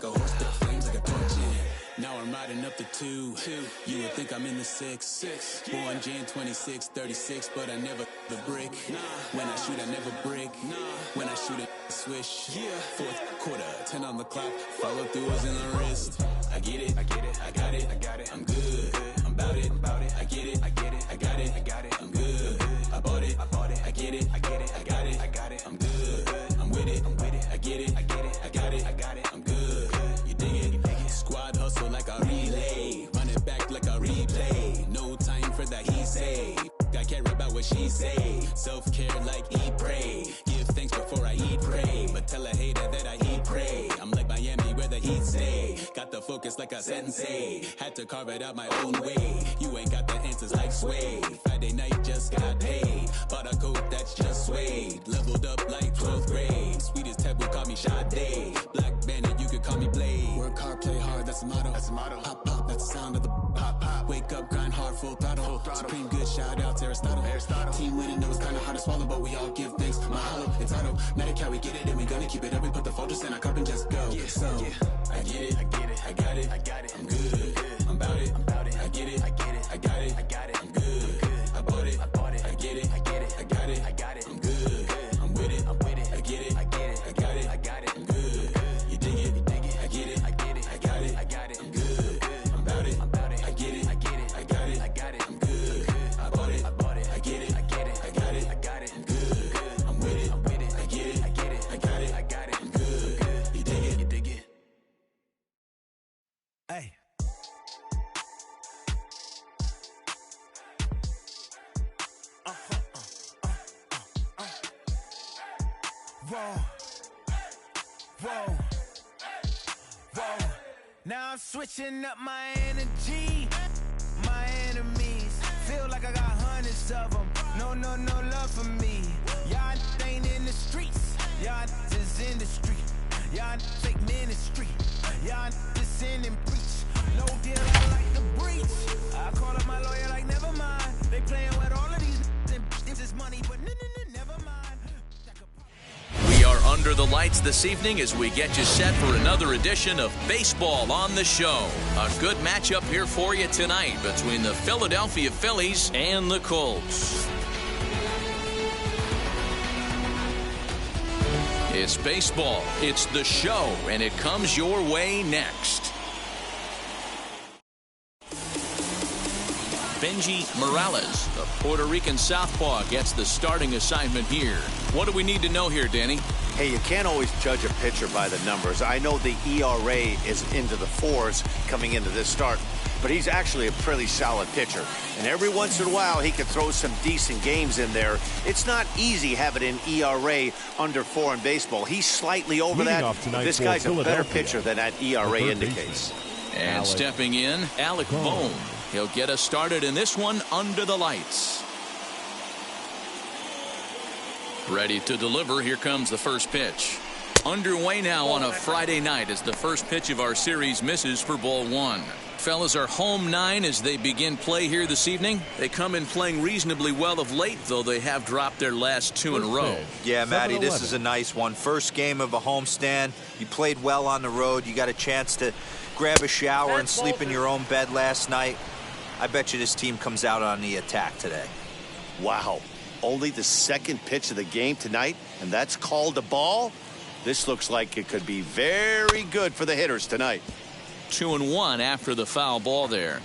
Go horse, but flames like a torch, yeah. Now I'm riding up the two. You would think I'm in the six. Born Jan 26, 36, but I never the brick. When I shoot, I never break. When I shoot, I swish. Fourth quarter, 10 on the clock. Follow through is in the wrist. I get it, I got it, I'm good. I'm about it, I get it, I got it, I'm good. I bought it, I get it, I got it, I'm good. I'm with it, I get it, I got it, I'm good. You dig it? Squad hustle like a relay, run it back like a replay. No time for that he say. I care about what she say. Self-care like eat, pray. Give thanks before I eat, pray. But tell a hater that I eat, pray. I'm like Miami where the heat stay. Got the focus like a sensei. Had to carve it out my own way. You ain't got the answers like sway. Friday night just got paid. Bought a coat that's just suede. Leveled up like 12th grade. Sweetest taboo, call me Sade. Black bandit, you could call me Blade. Work hard, play hard, that's the motto. Pop, pop, that's the sound of the pop, pop. Wake up, grind hard, full throttle. Supreme good, shout out to Aristotle. Team winning, know it's kinda hard to swallow, but we all give thanks. Mahalo, it's auto. Medical, we get it, and we gonna keep it up. We put the focus in our cup and just go. So, I get it, I got it, I'm good. I'm about it, I get it, I got it, I'm good. I bought it, I get it, I got it, I'm good. I'm with it, I get it, I got it, I'm good. You dig it, I get it, I got it, I'm good. I'm about it, I get it, I got it, I'm good. I bought it, I get it, I got it, I'm good. I'm with it, I get it, I got it, I'm good. You dig it? Hey. Whoa. Now I'm switching up my energy. My enemies feel like I got hundreds of them. No love for me. Y'all ain't in the streets. Y'all is in the street. Y'all fake ministry. Y'all just sin and preach. No deal, I like the breach. I call up my lawyer like never mind. They playing with all of these and this is money, but never mind. We are under the lights this evening as we get you set for another edition of Baseball on the Show. A good matchup here for you tonight between the Philadelphia Phillies and the Colts. It's baseball, it's the show, and it comes your way next. Benji Morales, the Puerto Rican southpaw, gets the starting assignment here. What do we need to know here, Danny? Hey, you can't always judge a pitcher by the numbers. I know the ERA is into the 4s coming into this start, but he's actually a pretty solid pitcher. And every once in a while, he can throw some decent games in there. It's not easy having an ERA under 4 in baseball. He's slightly over that. This guy's a better pitcher than that ERA indicates. And stepping in, Alec Bohm. He'll get us started in this one under the lights. Ready to deliver. Here comes the first pitch. Underway now on a Friday night as the first pitch of our series misses for ball 1. Fellas are home 9 as they begin play here this evening. They come in playing reasonably well of late, though they have dropped their last 2 in a row. Yeah, Matty, this is a nice one. First game of a homestand. You played well on the road. You got a chance to grab a shower and sleep in your own bed last night. I bet you this team comes out on the attack today. Wow. Only the second pitch of the game tonight, and that's called a ball? This looks like it could be very good for the hitters tonight. 2-1 after the foul ball there.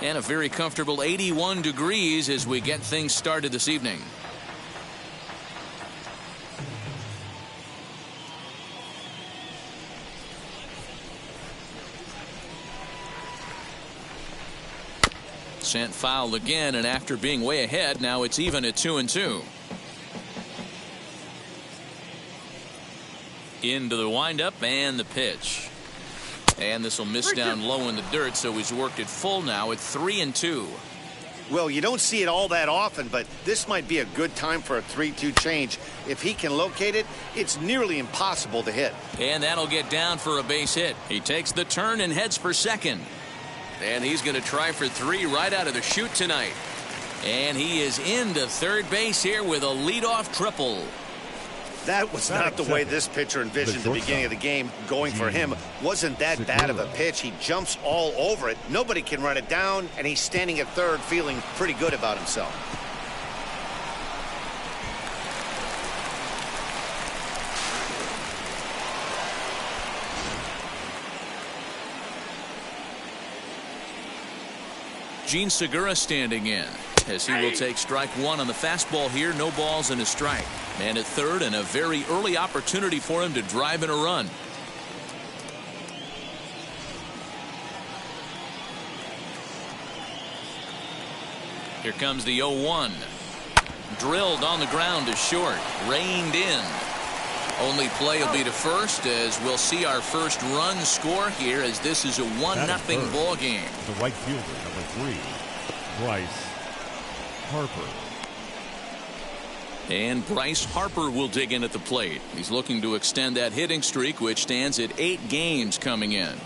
And a very comfortable 81 degrees as we get things started this evening. Sent foul again, and after being way ahead, now it's even at 2-2. Into the windup and the pitch. And this will miss down low in the dirt, so he's worked it full now at 3-2. Well, you don't see it all that often, but this might be a good time for a 3-2 change. If he can locate it, it's nearly impossible to hit. And that'll get down for a base hit. He takes the turn and heads for second. And he's going to try for 3 right out of the chute tonight. And he is into third base here with a leadoff triple. That was not the way this pitcher envisioned the beginning of the game. Going for him wasn't that bad of a pitch. He jumps all over it. Nobody can run it down, and he's standing at third feeling pretty good about himself. Gene Segura standing in as he will take strike one on the fastball here. No balls and a strike. Man at third, and a very early opportunity for him to drive in a run. Here comes the 0-1. Drilled on the ground to short. Reined in. Only play will be to first, as we'll see our first run score here, as this is a 1-0 ball game. The right fielder, number 3, Bryce Harper. And Bryce Harper will dig in at the plate. He's looking to extend that hitting streak, which stands at 8 games coming in.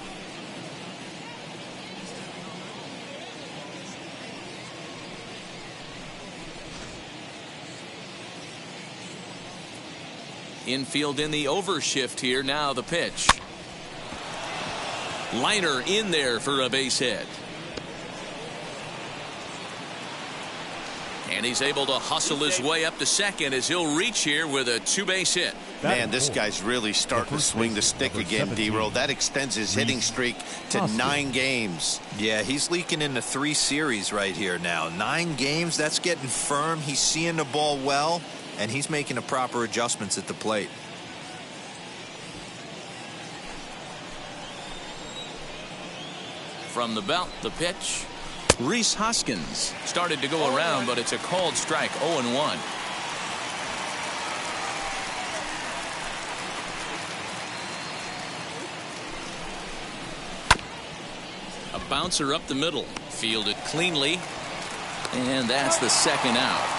Infield in the overshift here. Now the pitch. Liner in there for a base hit. And he's able to hustle his way up to second as he'll reach here with a 2-base hit. Man, this guy's really starting to swing the stick again, D-Roll. That extends his hitting streak to 9 games. Yeah, he's leaking into 3 series right here now. 9 games, that's getting firm. He's seeing the ball well, and he's making the proper adjustments at the plate. From the belt, the pitch. Rhys Hoskins started to go around, but it's a called strike. 0-1. A bouncer up the middle, fielded cleanly, and that's the second out.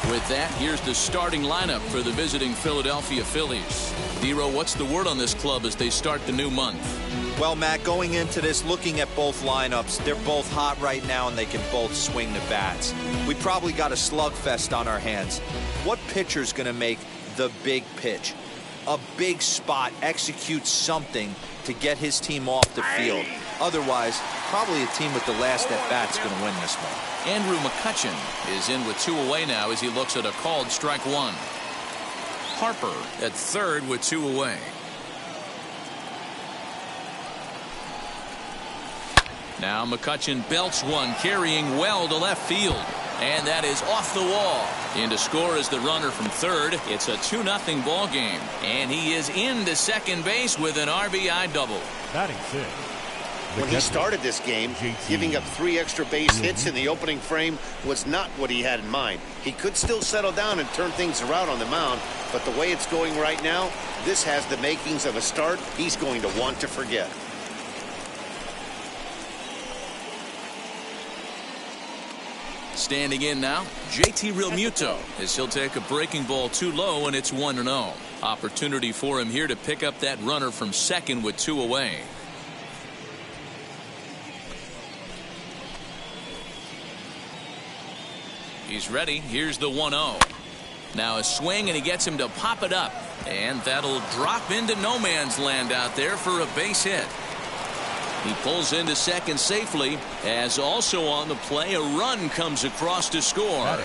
With that, here's the starting lineup for the visiting Philadelphia Phillies. D-Row, what's the word on this club as they start the new month? Well, Matt, going into this, looking at both lineups, they're both hot right now, and they can both swing the bats. We probably got a slugfest on our hands. What pitcher's going to make the big pitch? A big spot, execute something to get his team off the field. Otherwise, probably a team with the last at-bat's going to win this one. Andrew McCutchen is in with 2 away now as he looks at a called strike 1. Harper at third with 2 away. Now McCutchen belts one, carrying well to left field. And that is off the wall. In to score is the runner from third. It's a 2-0 ball game. And he is into second base with an RBI double. Batting 6. When he started this game, giving up 3 extra base hits in the opening frame was not what he had in mind. He could still settle down and turn things around on the mound, but the way it's going right now, this has the makings of a start he's going to want to forget. Standing in now, JT Realmuto as he'll take a breaking ball too low, and it's 1-0. Opportunity for him here to pick up that runner from second with 2 away. He's ready. Here's the 1-0. Now a swing, and he gets him to pop it up. And that'll drop into no man's land out there for a base hit. He pulls into second safely, as also on the play, a run comes across to score.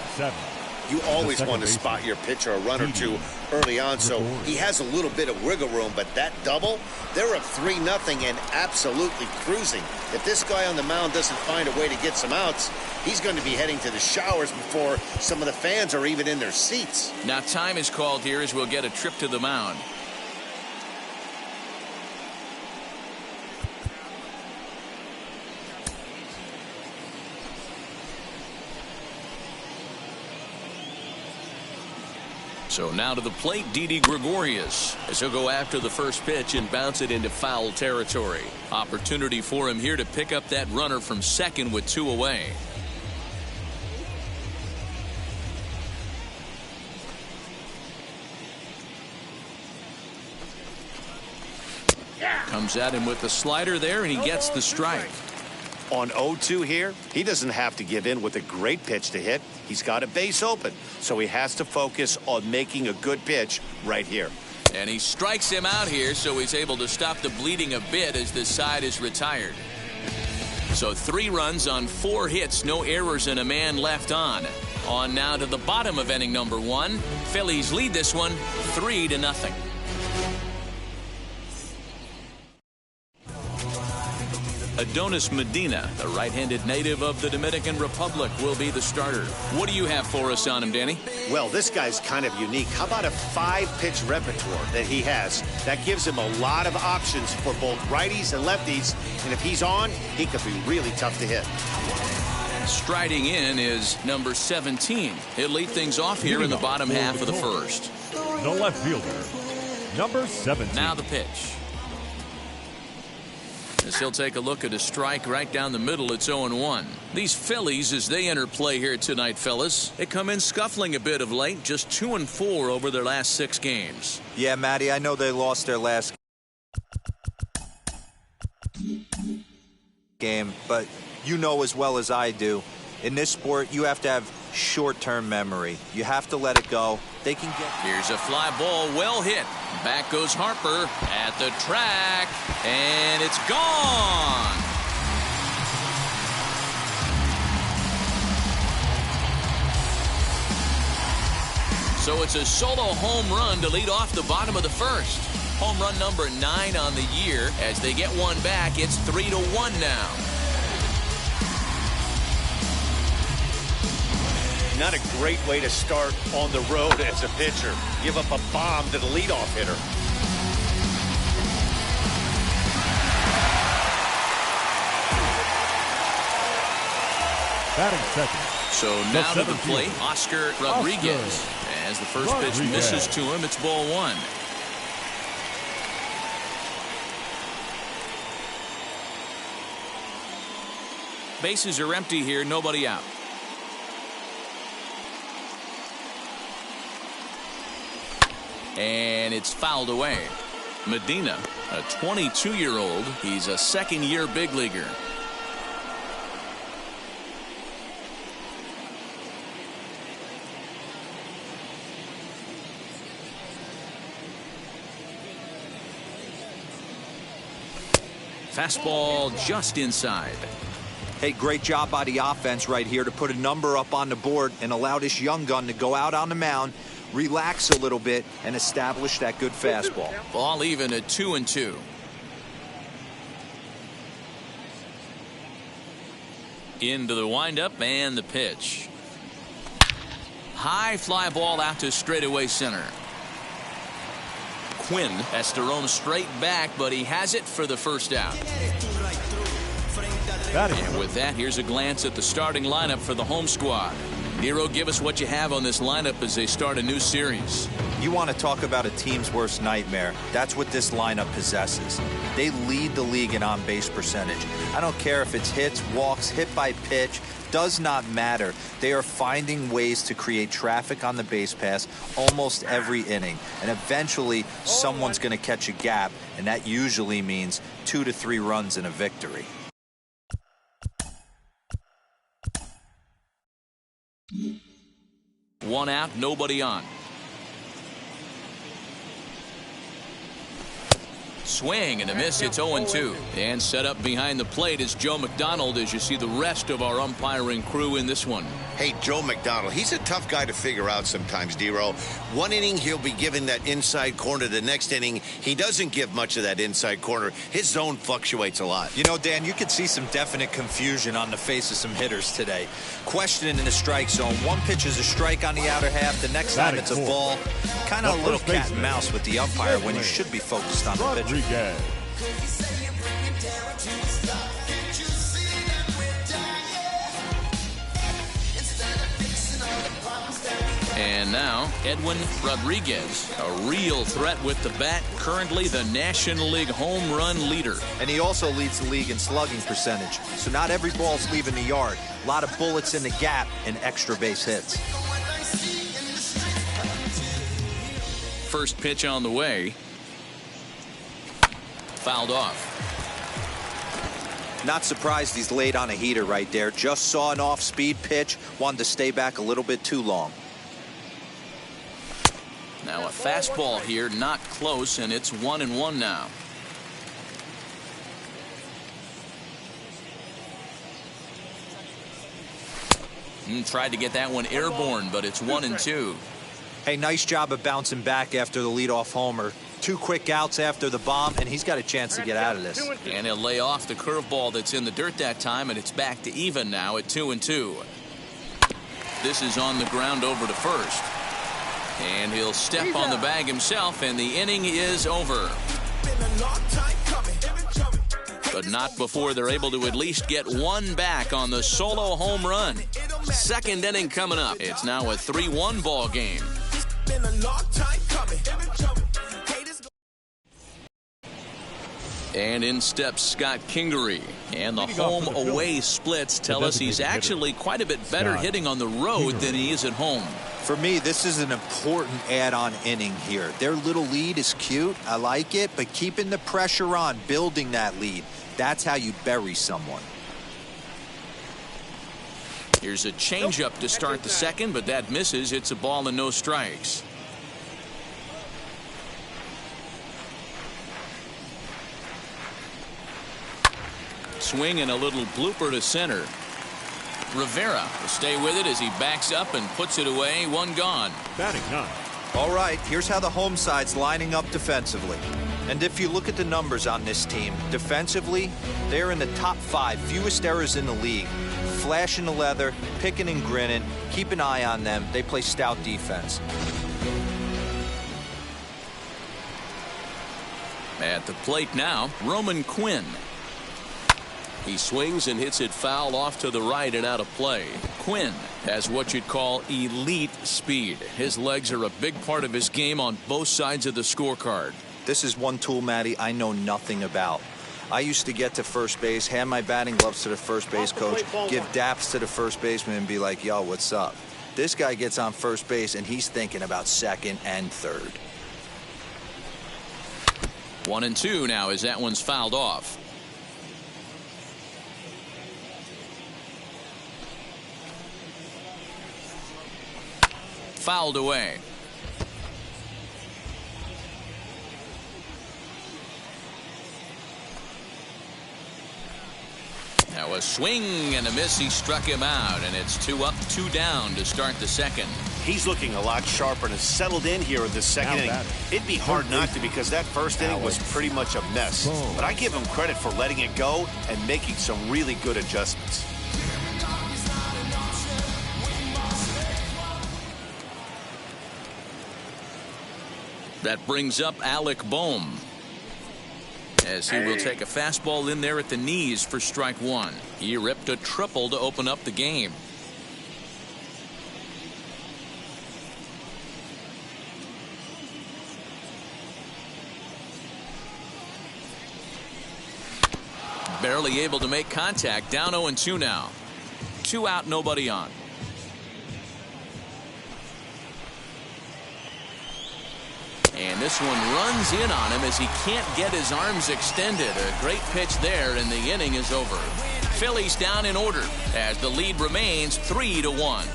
You always want to spot your pitcher a run or two early on, so he has a little bit of wiggle room, but that double, they're up 3-0 and absolutely cruising. If this guy on the mound doesn't find a way to get some outs, he's going to be heading to the showers before some of the fans are even in their seats. Now time is called here as we'll get a trip to the mound. So now to the plate, Didi Gregorius, as he'll go after the first pitch and bounce it into foul territory. Opportunity for him here to pick up that runner from second with 2 away. Comes at him with the slider there, and he gets the strike. On 0-2 here, he doesn't have to give in with a great pitch to hit. He's got a base open, so he has to focus on making a good pitch right here. And he strikes him out here, so he's able to stop the bleeding a bit as this side is retired. So 3 runs on 4 hits, no errors, and a man left on. On now to the bottom of inning number 1. Phillies lead this one 3-0. Adonis Medina, the right-handed native of the Dominican Republic, will be the starter. What do you have for us on him, Danny? Well, this guy's kind of unique. How about a 5-pitch repertoire that he has? That gives him a lot of options for both righties and lefties. And if he's on, he could be really tough to hit. Striding in is number 17. He'll lead things off here in the bottom half of the first. The left fielder, number 17. Now the pitch. As he'll take a look at a strike right down the middle. It's 0-1. These Phillies, as they enter play here tonight, fellas, they come in scuffling a bit of late, just 2-4 over their last 6 games. Yeah, Matty, I know they lost their last game, but you know as well as I do, in this sport, you have to have short-term memory. You have to let it go. They can get... Here's a fly ball, well hit. Back goes Harper at the track, and it's gone. So it's a solo home run to lead off the bottom of the first. Home run number 9 on the year. As they get one back, it's 3-1 now. Not a great way to start on the road as a pitcher. Give up a bomb to the leadoff hitter. Batting second. So now to the plate, Oscar Rodriguez. As the first pitch misses to him, it's ball 1. Bases are empty here, nobody out. And it's fouled away. Medina, a 22-year-old. He's a second-year big leaguer. Fastball just inside. Hey, great job by the offense right here to put a number up on the board and allow this young gun to go out on the mound, relax a little bit, and establish that good fastball. Ball even at 2-2. Into the windup and the pitch. High fly ball out to straightaway center. Quinn has to roam straight back, but he has it for the first out. And with that, here's a glance at the starting lineup for the home squad. Nero, give us what you have on this lineup as they start a new series. You want to talk about a team's worst nightmare. That's what this lineup possesses. They lead the league in on-base percentage. I don't care if it's hits, walks, hit by pitch. Does not matter. They are finding ways to create traffic on the base pass almost every inning. And eventually, someone's going to catch a gap, and that usually means 2 to 3 runs in a victory. One out, nobody on. Swing and a miss. It's 0-2. And set up behind the plate is Joe McDonald as you see the rest of our umpiring crew in this one. Hey, Joe McDonald, he's a tough guy to figure out sometimes, D-Row. One inning, he'll be giving that inside corner. The next inning, he doesn't give much of that inside corner. His zone fluctuates a lot. You know, Dan, you could see some definite confusion on the face of some hitters today. Questioning in the strike zone. One pitch is a strike on the outer half. The next time it's a ball. Kind of a little cat and mouse with the umpire when you should be focused on the pitcher. And now, Edwin Rodriguez, a real threat with the bat, currently the National League home run leader. And he also leads the league in slugging percentage. So not every ball's leaving the yard. A lot of bullets in the gap and extra base hits. First pitch on the way. Fouled off. Not surprised he's laid on a heater right there. Just saw an off-speed pitch, wanted to stay back a little bit too long. Now a fastball here, not close, and it's 1-1 now. Tried to get that one airborne, but it's 1-2. Hey, nice job of bouncing back after the leadoff homer. 2 quick outs after the bomb, and he's got a chance to get out of this. And he'll lay off the curveball that's in the dirt that time, and it's back to even now at 2-2. This is on the ground over to first. And he'll step on the bag himself, and the inning is over. But not before they're able to at least get one back on the solo home run. Second inning coming up. It's now a 3-1 ball game. And in steps Scott Kingery. And the home-away splits tell us he's actually quite a bit better hitting on the road than he is at home. For me, this is an important add-on inning here. Their little lead is cute. I like it. But keeping the pressure on, building that lead, that's how you bury someone. Here's a changeup to start the second, but that misses. It's a ball and no strikes. Swing and a little blooper to center. Rivera will stay with it as he backs up and puts it away. One gone. Batting 9. All right, here's how the home side's lining up defensively. And if you look at the numbers on this team, defensively, they're in the top 5 fewest errors in the league. Flashing the leather, picking and grinning. Keep an eye on them. They play stout defense. At the plate now, Roman Quinn. He swings and hits it foul off to the right and out of play. Quinn has what you'd call elite speed. His legs are a big part of his game on both sides of the scorecard. This is one tool, Matty, I know nothing about. I used to get to first base, hand my batting gloves to the first base coach, give daps to the first baseman and be like, yo, what's up? This guy gets on first base and he's thinking about second and third. 1-2 now as that one's fouled off. Fouled away. Now a swing and a miss. He struck him out, and it's 2 up, 2 down to start the second. He's looking a lot sharper and has settled in here in the second inning. It'd be hard not to because that first inning was pretty much a mess. But I give him credit for letting it go and making some really good adjustments. That brings up Alec Bohm, as he will take a fastball in there at the knees for strike 1. He ripped a triple to open up the game. Barely able to make contact. Down 0-2 now. 2 out, nobody on. And this one runs in on him as he can't get his arms extended. A great pitch there, and the inning is over. Phillies down in order as the lead remains 3-1.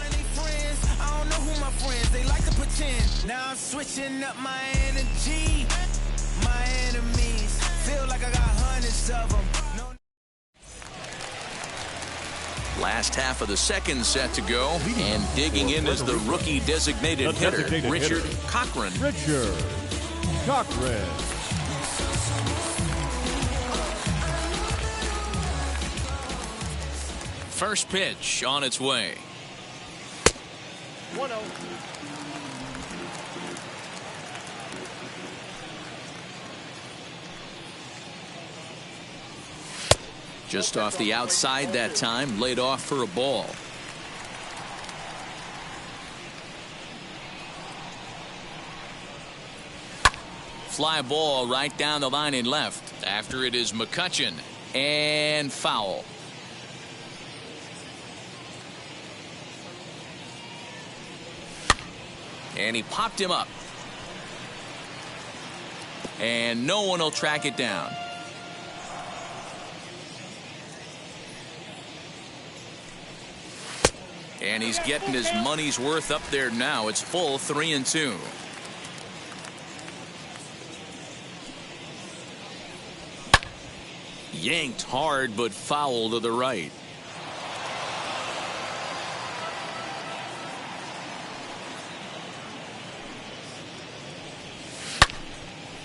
Now I'm switching up my energy. My enemies feel like I got hundreds of them. Last half of the second set to go, and digging in is the rookie designated hitter, Richard Cochran. Richard Cochran. First pitch on its way. 1-0. Just off the outside that time, laid off for a ball. Fly ball right down the line and left. After it is McCutchen, and foul. And he popped him up. And no one will track it down. And he's getting his money's worth up there now. It's full 3-2. Yanked hard, but foul to the right.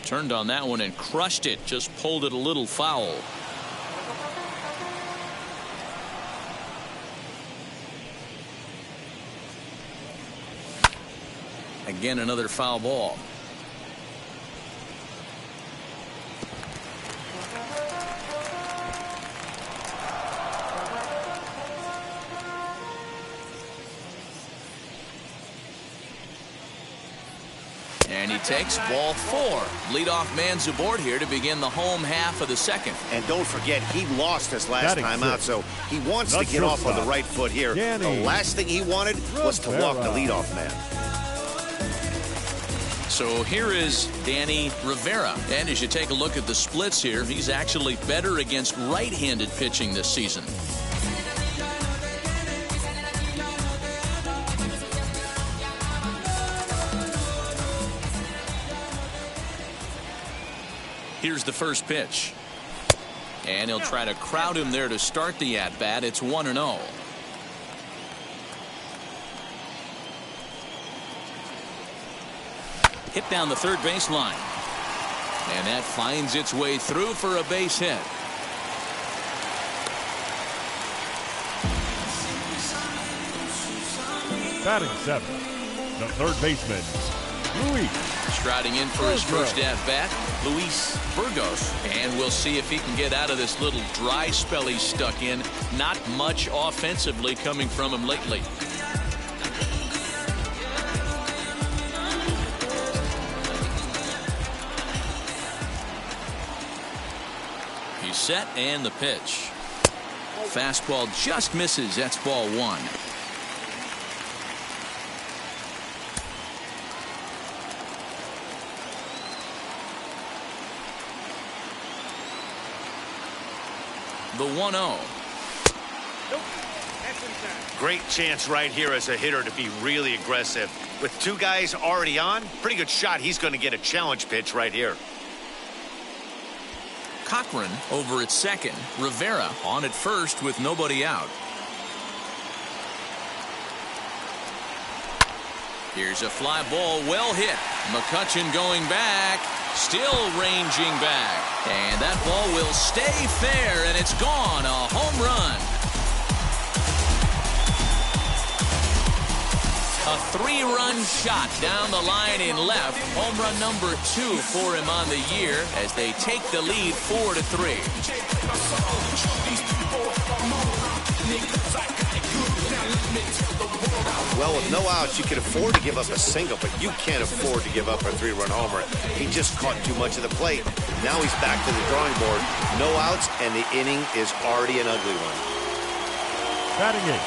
Turned on that one and crushed it. Just pulled it a little foul. Again, another foul ball. And he takes ball 4. Leadoff man's aboard here to begin the home half of the second. And don't forget, he lost his last time out, so he wants to get off on the right foot here. The last thing he wanted was to walk the leadoff man. So here is Danny Rivera. And as you take a look at the splits here, he's actually better against right-handed pitching this season. Here's the first pitch. And he'll try to crowd him there to start the at-bat. It's 1-0. Hit down the third baseline. And that finds its way through for a base hit. Batting 7, the third baseman, Luis. Striding in for his first at-bat, Luis Burgos. And we'll see if he can get out of this little dry spell he's stuck in. Not much offensively coming from him lately. He's set, and the pitch. Fastball just misses. That's ball 1. The 1-0. Great chance right here as a hitter to be really aggressive. With 2 guys already on, pretty good shot he's going to get a challenge pitch right here. Cochran over at second. Rivera on at first with nobody out. Here's a fly ball, well hit. McCutchen going back, still ranging back. And that ball will stay fair, and it's gone. A home run. A 3-run shot down the line in left. Home run number 2 for him on the year as they take the lead 4-3. Well, with no outs, you can afford to give up a single, but you can't afford to give up a 3-run homer. He just caught too much of the plate. Now he's back to the drawing board. No outs, and the inning is already an ugly one. Batting 8.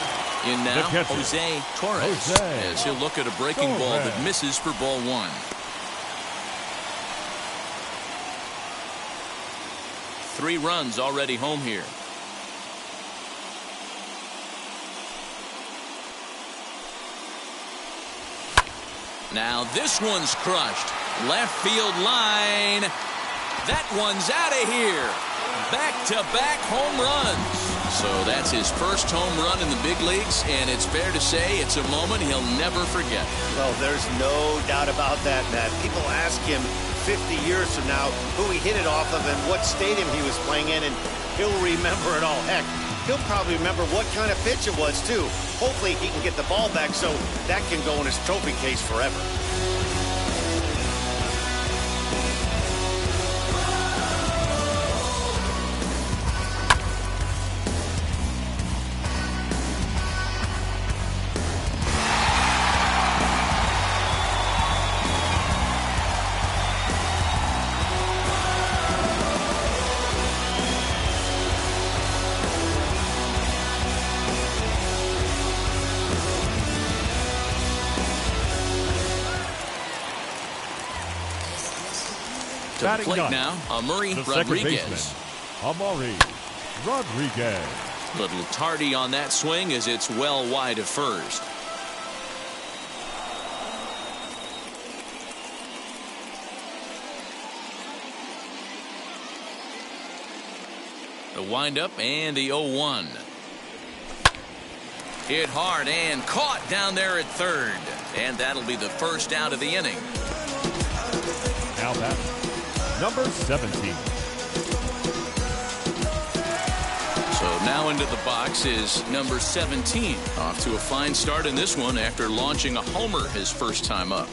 In now, Jose Torres, as he'll look at a breaking ball that misses for ball 1. Three runs already home here. Now this one's crushed. Left field line. That one's out of here. Back-to-back home runs. So that's his first home run in the big leagues, and it's fair to say it's a moment he'll never forget. Well, there's no doubt about that, Matt. People ask him 50 years from now who he hit it off of and what stadium he was playing in, and he'll remember it all. Heck, he'll probably remember what kind of pitch it was, too. Hopefully he can get the ball back so that can go in his trophy case forever. To the plate now, Amaury Rodriguez. Amaury Rodriguez. Little tardy on that swing as it's well wide of first. The windup and the 0-1. Hit hard and caught down there at third. And that'll be the first out of the inning. Now batting, number 17. So now into the box is number 17. Off to a fine start in this one after launching a homer his first time up.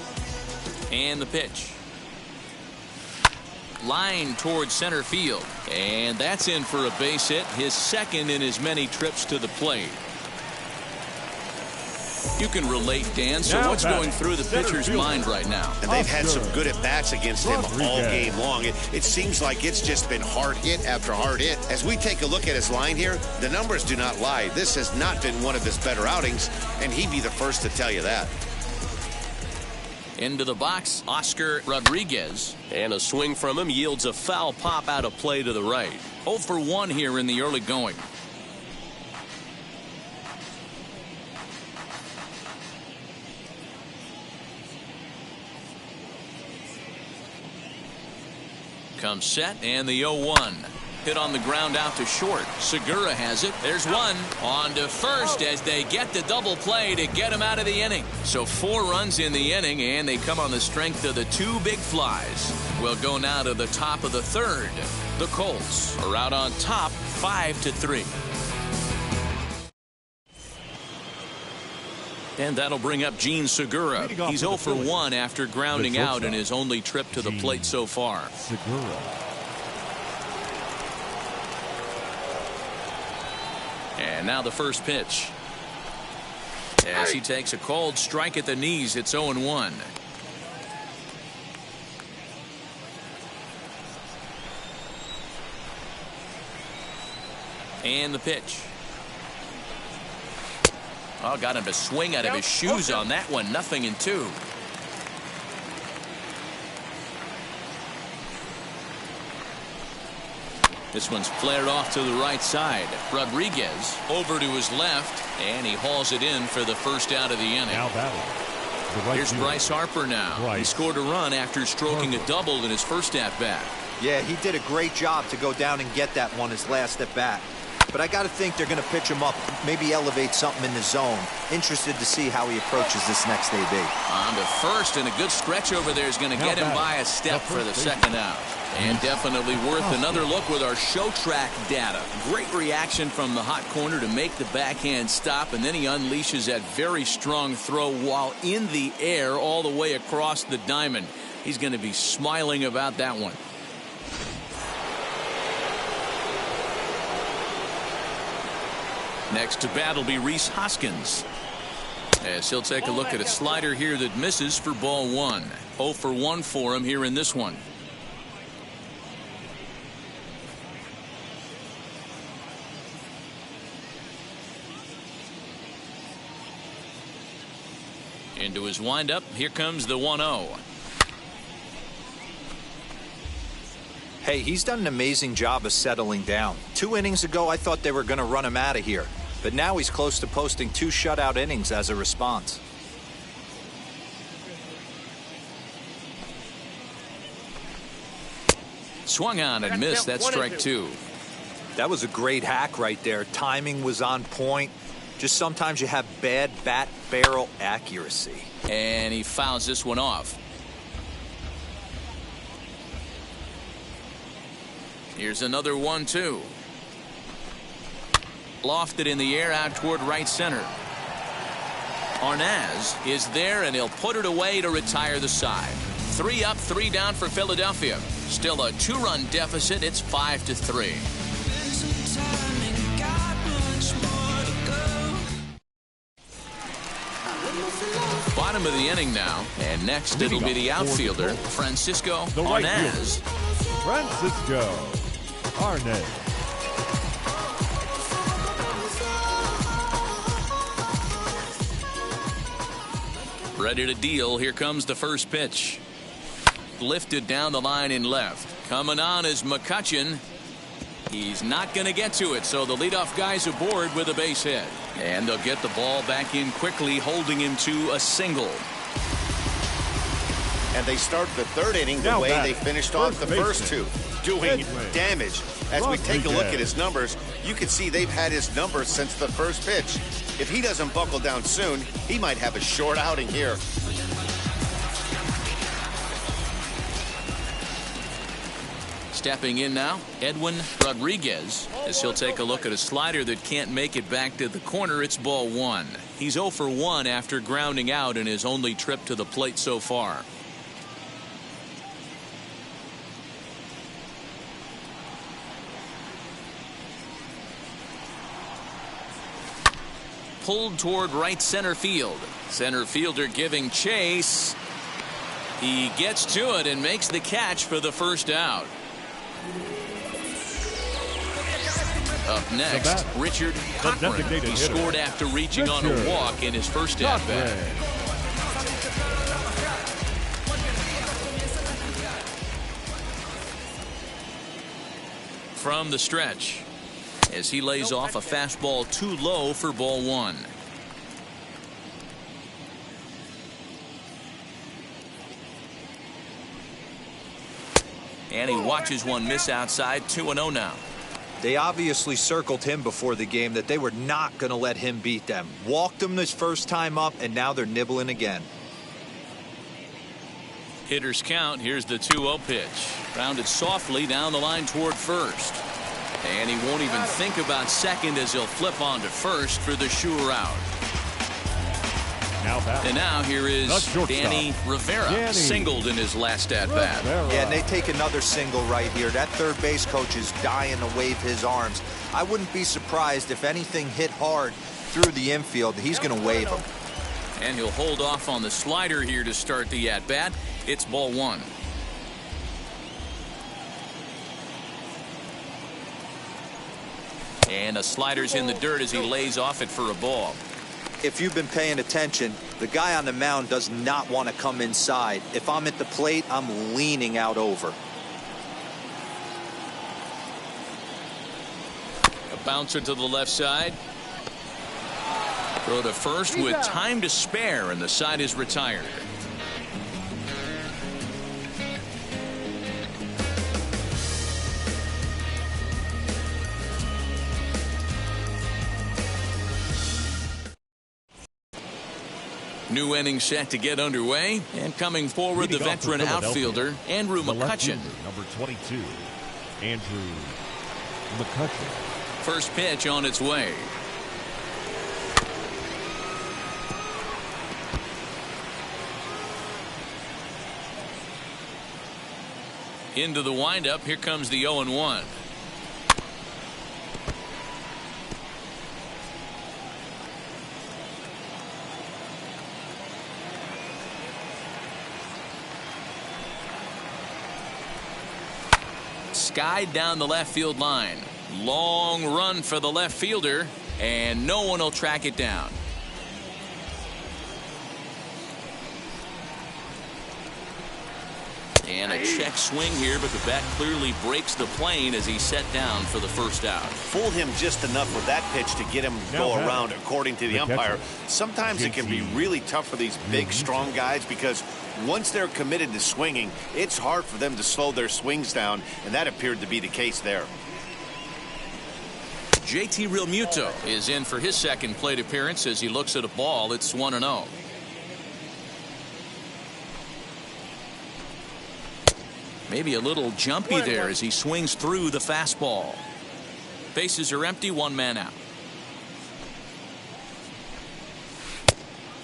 And the pitch. Line towards center field. And that's in for a base hit, his second in as many trips to the plate. You can relate, Dan. So what's going through the pitcher's mind right now? And they've had some good at-bats against him all game long. It seems like it's just been hard hit after hard hit. As we take a look at his line here, the numbers do not lie. This has not been one of his better outings, and he'd be the first to tell you that. Into the box, Oscar Rodriguez. And a swing from him yields a foul pop out of play to the right. 0 for 1 here in the early going. Comes set and the 0-1. Hit on the ground out to short. Segura has it. There's one. On to first as they get the double play to get him out of the inning. So 4 runs in the inning, and they come on the strength of the 2 big flies. We'll go now to the top of the third. The Colts are out on top 5-3. And that'll bring up Gene Segura. He's 0 for 1 after grounding out in his only trip to the plate so far. Segura. And now the first pitch. As he takes a cold strike at the knees, it's 0-1. And the pitch. Oh, got him to swing out of his shoes on that one. 0-2. This one's flared off to the right side. Rodriguez over to his left, and he hauls it in for the first out of the inning. Now batting. Here's Bryce Harper now. He scored a run after stroking a double in his first at-bat. Yeah, he did a great job to go down and get that one his last at-bat. But I got to think they're going to pitch him up, maybe elevate something in the zone. Interested to see how he approaches this next AB. On to first, and a good stretch over there is going to get him by a step for the second out. And definitely worth another look with our show track data. Great reaction from the hot corner to make the backhand stop, and then he unleashes that very strong throw while in the air all the way across the diamond. He's going to be smiling about that one. Next to bat will be Rhys Hoskins, as he'll take a look at a slider here that misses for ball 1. 0 for 1 for him here in this one. Into his windup, here comes the 1-0. Hey, he's done an amazing job of settling down. 2 innings ago, I thought they were going to run him out of here. But now he's close to posting 2 shutout innings as a response. Swung on and missed. That's strike 2. That was a great hack right there. Timing was on point. Just sometimes you have bad bat barrel accuracy. And he fouls this one off. Here's another 1-2. Lofted in the air out toward right center. Arnaz is there, and he'll put it away to retire the side. 3 up, 3 down for Philadelphia. Still a 2-run deficit. It's 5-3. Bottom of the inning now, and next it'll be the outfielder, Francisco Arnaz. Francisco Arnaz. Ready to deal. Here comes the first pitch. Lifted down the line in left. Coming on is McCutchen. He's not going to get to it, so the leadoff guy's aboard with a base hit. And they'll get the ball back in quickly, holding him to a single. And they start the third inning the way they finished off the first two, doing damage. As we take a look at his numbers, you can see they've had his numbers since the first pitch. If he doesn't buckle down soon, he might have a short outing here. Stepping in now, Edwin Rodriguez, as he'll take a look at a slider that can't make it back to the corner. It's ball one. He's 0 for 1 after grounding out in his only trip to the plate so far. Pulled toward right center field. Center fielder giving chase. He gets to it and makes the catch for the first out. Up next, Richard Cochran. He scored after reaching on a walk in his first at-bat. From the stretch, as he lays off a fastball too low for ball one. And he watches one miss outside. 2-0 now. They obviously circled him before the game that they were not going to let him beat them. Walked him this first time up, and now they're nibbling again. Hitters count. Here's the 2-0 pitch. Rounded softly down the line toward first. And he won't even think about second as he'll flip on to first for the sure out. And now here is Danny Rivera, singled in his last at-bat. Yeah, and they take another single right here. That third base coach is dying to wave his arms. I wouldn't be surprised if anything hit hard through the infield. He's going to wave them. And he'll hold off on the slider here to start the at-bat. It's ball one. And a slider's in the dirt as he lays off it for a ball. If you've been paying attention, the guy on the mound does not want to come inside. If I'm at the plate, I'm leaning out over. A bouncer to the left side. Throw to first with time to spare, and the side is retired. New inning set to get underway, and coming forward, the veteran outfielder, Andrew McCutchen. Number 22, Andrew McCutchen. First pitch on its way. Into the windup, here comes the 0-1. Skied down the left field line. Long run for the left fielder, and no one will track it down. And a check swing here, but the bat clearly breaks the plane as he's set down for the first out. Fooled him just enough with that pitch to get him to go around, according to the umpire. Sometimes it can be really tough for these big, strong guys because once they're committed to swinging, it's hard for them to slow their swings down, and that appeared to be the case there. JT Realmuto is in for his second plate appearance as he looks at a ball. It's 1-0. Maybe a little jumpy there as he swings through the fastball. Bases are empty, one man out.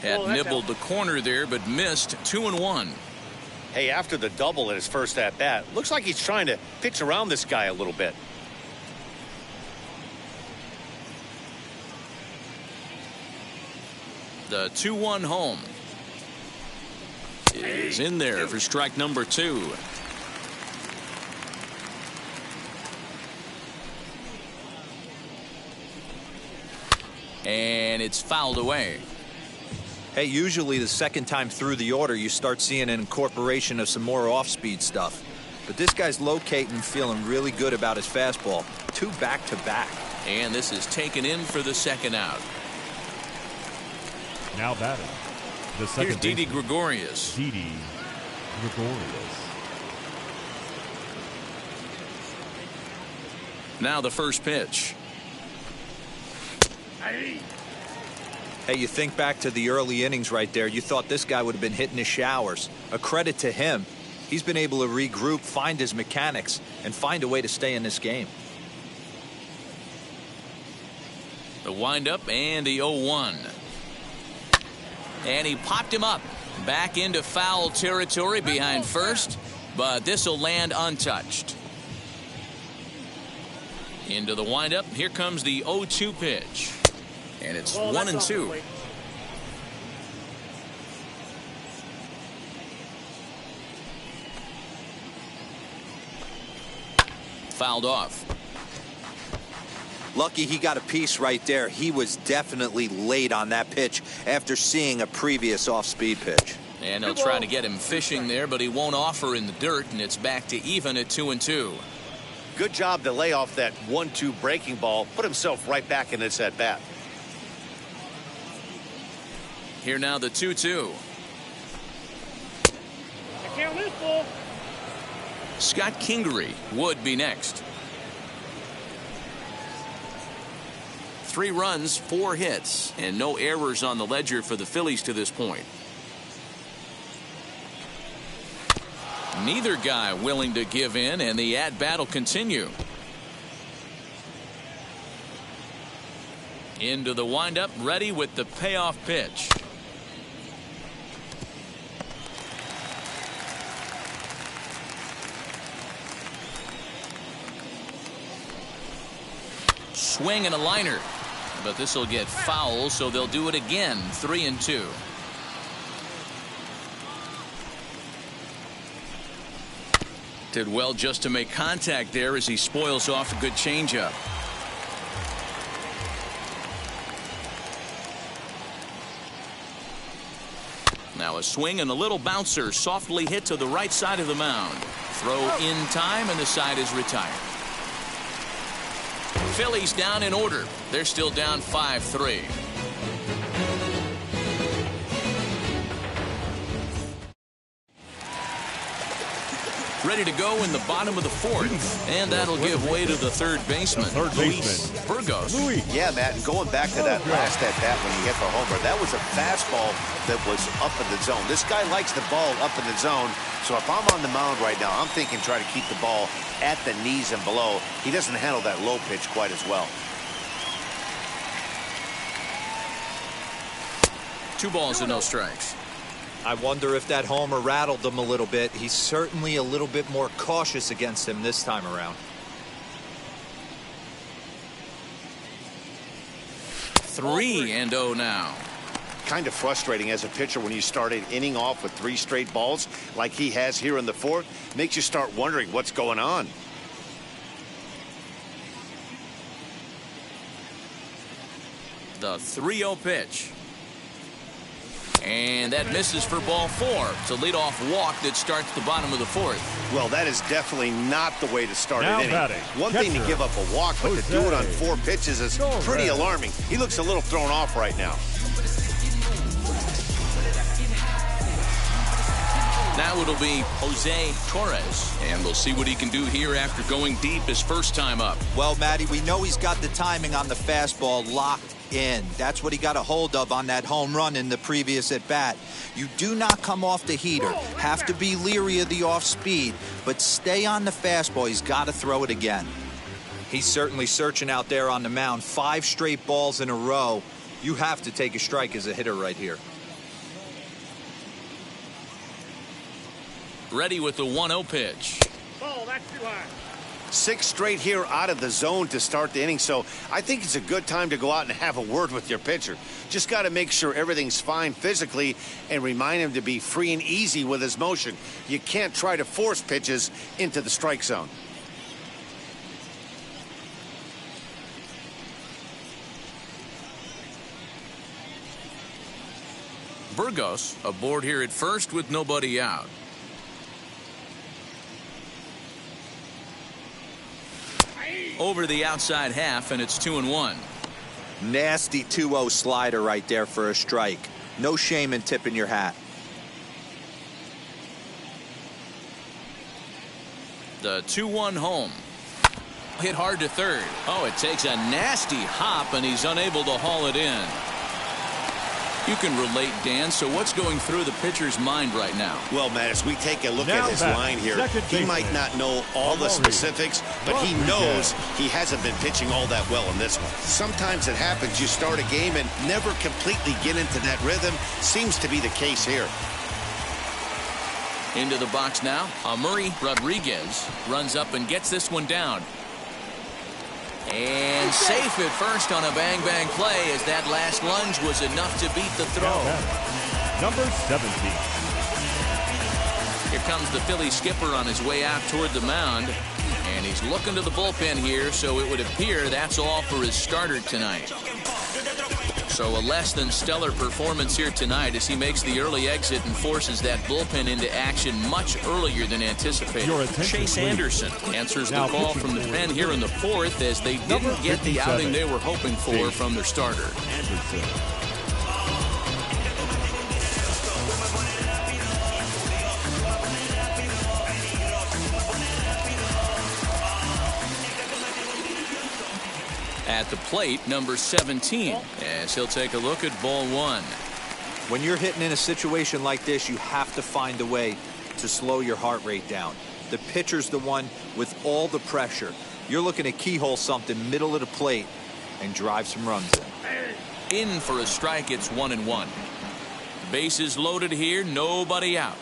Had nibbled the corner there, but missed. 2-1. Hey, after the double at his first at-bat, looks like he's trying to pitch around this guy a little bit. The 2-1 home is in there for strike number 2. And it's fouled away. Hey, usually the second time through the order, you start seeing an incorporation of some more off-speed stuff. But this guy's locating, feeling really good about his fastball. 2 back-to-back. And this is taken in for the second out. Now batting. The second Here's Didi baseman, Gregorius. Didi Gregorius. Now the first pitch. Hey, you think back to the early innings right there. You thought this guy would have been hitting his showers. A credit to him. He's been able to regroup, find his mechanics, and find a way to stay in this game. The windup and the 0-1. And he popped him up. Back into foul territory behind first, but this will land untouched. Into the windup. Here comes the 0-2 pitch. And it's 1-2. Fouled off. Lucky he got a piece right there. He was definitely late on that pitch after seeing a previous off-speed pitch. And they'll try to get him fishing there, but he won't offer in the dirt, and it's back to even at 2-2. Good job to lay off that 1-2 breaking ball. Put himself right back in this at-bat. Here now the 2-2. Scott Kingery would be next. 3 runs, 4 hits, and no errors on the ledger for the Phillies to this point. Neither guy willing to give in, and the at-bat will continue. Into the windup, ready with the payoff pitch. Swing and a liner, but this will get foul, so they'll do it again. 3-2. Did well just to make contact there as he spoils off a good changeup. Now a swing and a little bouncer softly hit to the right side of the mound. Throw in time, and the side is retired. Phillies down in order. They're still down 5-3. Ready to go in the bottom of the 4th, and that'll give way to the third baseman, Luis Burgos. Yeah, Matt, and going back to that last at-bat when he hit the homer, that was a fastball that was up in the zone. This guy likes the ball up in the zone, so if I'm on the mound right now, I'm thinking try to keep the ball at the knees and below. He doesn't handle that low pitch quite as well. 2 balls and no strikes. I wonder if that homer rattled him a little bit. He's certainly a little bit more cautious against him this time around. 3-0 now. Kind of frustrating as a pitcher when you start an inning off with 3 straight balls like he has here in the 4th. Makes you start wondering what's going on. The 3-0 pitch. And that misses for ball 4. It's a leadoff walk that starts the bottom of the 4th. Well, that is definitely not the way to start Now an inning. batting, One thing to give up a walk, but to do it on 4 pitches is pretty alarming. He looks a little thrown off right now. Now it'll be Jose Torres, and we'll see what he can do here after going deep his first time up. Well, Matty, we know he's got the timing on the fastball locked in. That's what he got a hold of on that home run in the previous at-bat. You do not come off the heater. Have to be leery of the off-speed, but stay on the fastball. He's got to throw it again. He's certainly searching out there on the mound. 5 straight balls in a row. You have to take a strike as a hitter right here. Ready with the 1-0 pitch. Ball, that's too high. 6 straight here out of the zone to start the inning, so I think it's a good time to go out and have a word with your pitcher. Just got to make sure everything's fine physically and remind him to be free and easy with his motion. You can't try to force pitches into the strike zone. Burgos aboard here at first with nobody out. over the outside half, and it's 2-1. Nasty 2-0 slider right there for a strike. No shame in tipping your hat. The 2-1 home. Hit hard to third. Oh, it takes a nasty hop, and he's unable to haul it in. You can relate, Dan. So what's going through the pitcher's mind right now? Well, Matt, as we take a look at his line here, he might not know all the specifics, but he knows he hasn't been pitching all that well in this one. Sometimes it happens. You start a game and never completely get into that rhythm. Seems to be the case here. Into the box now. Murray Rodriguez runs up and gets this one down. And safe at first on a bang-bang play, as that last lunge was enough to beat the throw. Number 17. Here comes the Philly skipper on his way out toward the mound. And he's looking to the bullpen here, so it would appear that's all for his starter tonight. So a less than stellar performance here tonight as he makes the early exit and forces that bullpen into action much earlier than anticipated. Chase Anderson answers the call from the pen here in the fourth, as they didn't get the outing they were hoping for from their starter. At the plate, number 17, as he'll take a look at ball one. When you're hitting in a situation like this, you have to find a way to slow your heart rate down. The pitcher's the one with all the pressure. You're looking to keyhole something middle of the plate and drive some runs in. In for a strike, it's 1-1. Bases loaded here, nobody out.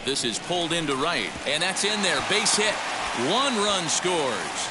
This is pulled into right, and that's in there. Base hit. 1 run scores.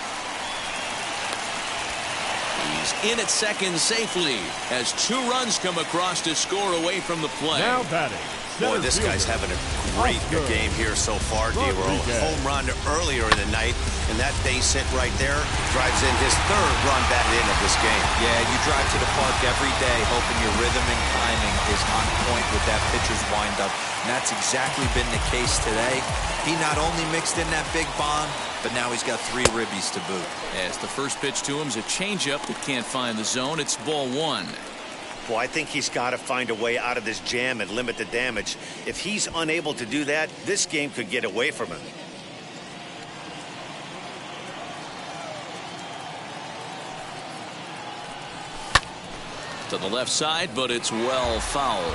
He's in at second safely as 2 runs come across to score away from the play. Now batting. Boy, this guy's having a great game here so far, D-Roll. Home run earlier in the night, and that base hit right there drives in his 3rd run batted in of this game. Yeah, you drive to the park every day hoping your rhythm and timing is on point with that pitcher's windup, and that's exactly been the case today. He not only mixed in that big bomb, but now he's got 3 ribbies to boot. As the first pitch to him is a changeup that can't find the zone. It's ball 1. Well, I think he's got to find a way out of this jam and limit the damage. If he's unable to do that, this game could get away from him. To the left side, but it's well foul.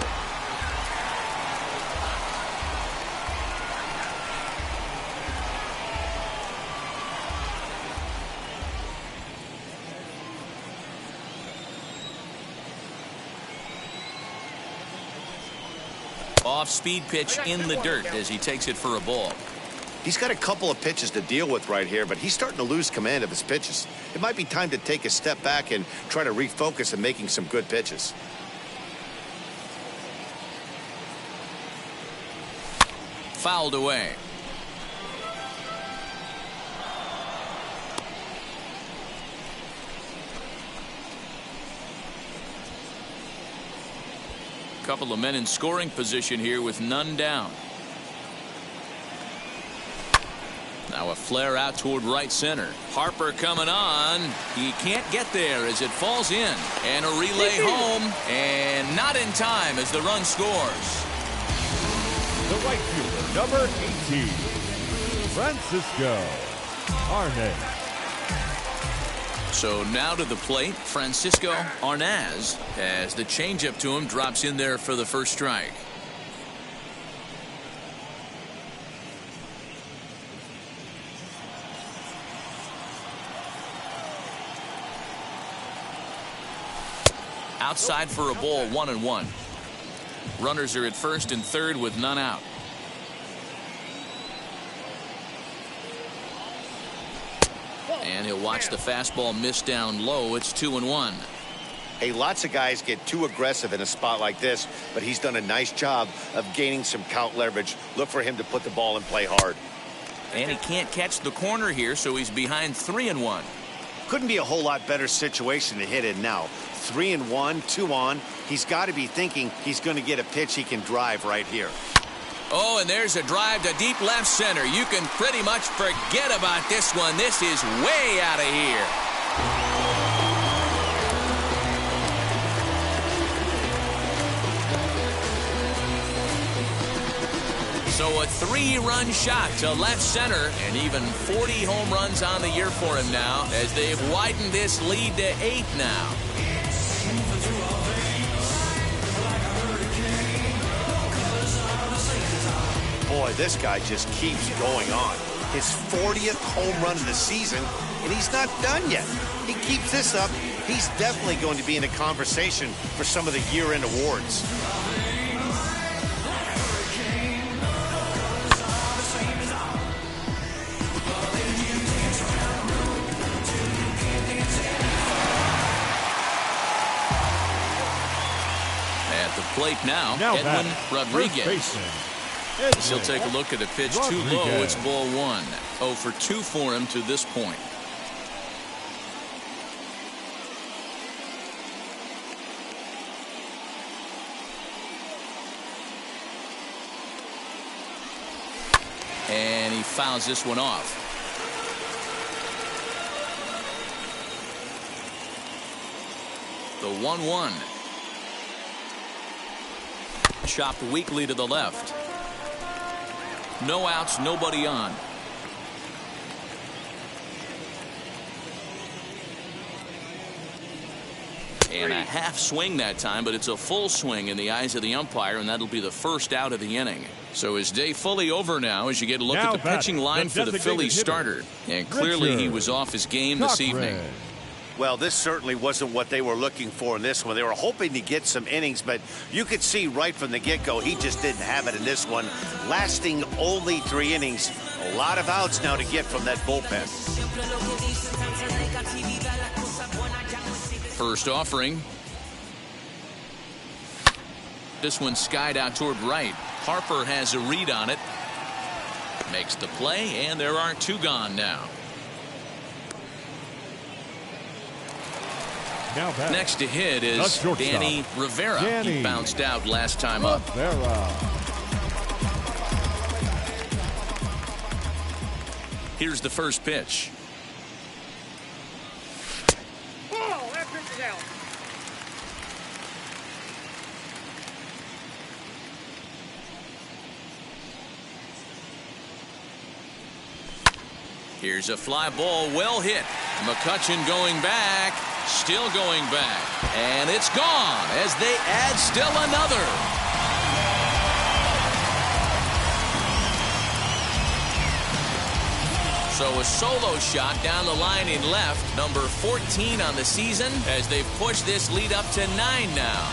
Off-speed pitch in the dirt as he takes it for a ball. He's got a couple of pitches to deal with right here, but he's starting to lose command of his pitches. It might be time to take a step back and try to refocus on making some good pitches. Fouled away. Couple of men in scoring position here with none down. Now a flare out toward right center. Harper coming on. He can't get there as it falls in. And a relay home. And not in time as the run scores. The right fielder, number 18, Francisco Arnaz. So now to the plate, Francisco Arnaz, as the changeup to him drops in there for the first strike. Outside for a ball, 1-1. Runners are at first and third with none out. And he'll watch the fastball miss down low. It's 2-1. Hey, lots of guys get too aggressive in a spot like this, but he's done a nice job of gaining some count leverage. Look for him to put the ball in play hard. And he can't catch the corner here, so he's behind 3-1. Couldn't be a whole lot better situation to hit in now. 3-1, 2 on. He's got to be thinking he's going to get a pitch he can drive right here. Oh, and there's a drive to deep left center. You can pretty much forget about this one. This is way out of here. So a 3-run shot to left center, and even 40 home runs on the year for him now, as they've widened this lead to 8 now. Boy, this guy just keeps going on. His 40th home run of the season, and he's not done yet. He keeps this up, he's definitely going to be in the conversation for some of the year-end awards. At the plate now Edwin Rodriguez. He'll take a look at a pitch too low. It's ball 1. 0 for 2 for him to this point. And he fouls this one off. The 1-1. Chopped weakly to the left. No outs, nobody on. And a half swing that time, but it's a full swing in the eyes of the umpire, and that'll be the first out of the inning. So his day fully over now as you get a look at the pitching line for the Phillies starter. And clearly he was off his game this evening. Well, this certainly wasn't what they were looking for in this one. They were hoping to get some innings, but you could see right from the get-go he just didn't have it in this one, lasting only 3 innings. A lot of outs now to get from that bullpen. First offering. This one skied out toward right. Harper has a read on it. Makes the play, and there are 2 gone now. Next to hit is Danny Rivera. He bounced out last time up. Here's the first pitch. Oh, that pitch is out. Here's a fly ball, well hit. McCutchen going back. Still going back, and it's gone as they add still another. So a solo shot down the line in left, number 14 on the season, as they've pushed this lead up to 9 now.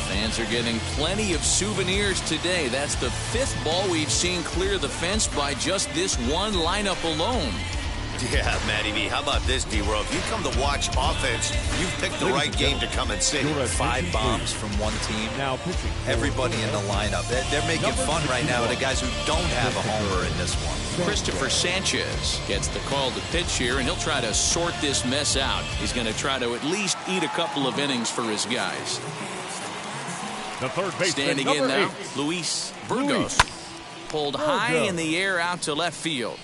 Fans are getting plenty of souvenirs today. That's the 5th ball we've seen clear the fence by just this one lineup alone. Yeah, Matty V. How about this, D-Row? If you come to watch offense, you've picked the right game to come and see. 5 bombs from one team. Now pitching. Everybody in the lineup. They're making fun right now of the guys who don't have a homer in this one. Christopher Sanchez gets the call to pitch here, and he'll try to sort this mess out. He's going to try to at least eat a couple of innings for his guys. The third baseman, standing in now, Luis Burgos. Pulled high in the air out to left field.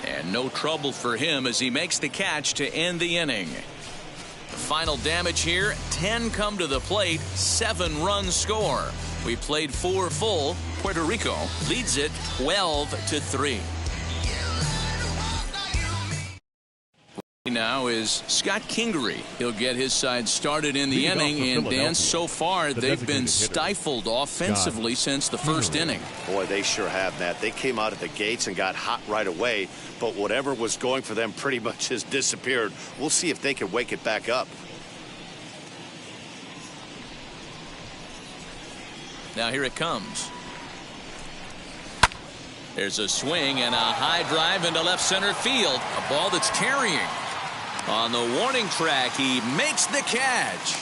And no trouble for him as he makes the catch to end the inning. The final damage here, 10 come to the plate, 7 runs score. We played 4 full. Puerto Rico leads it 12-3. Now is Scott Kingery. He'll get his side started in the inning, and Dan, so far they've been stifled offensively since the first inning. Boy, they sure have, Matt. They came out of the gates and got hot right away, but whatever was going for them pretty much has disappeared. We'll see if they can wake it back up. Now here it comes. There's a swing and a high drive into left center field. A ball that's carrying. On the warning track, he makes the catch.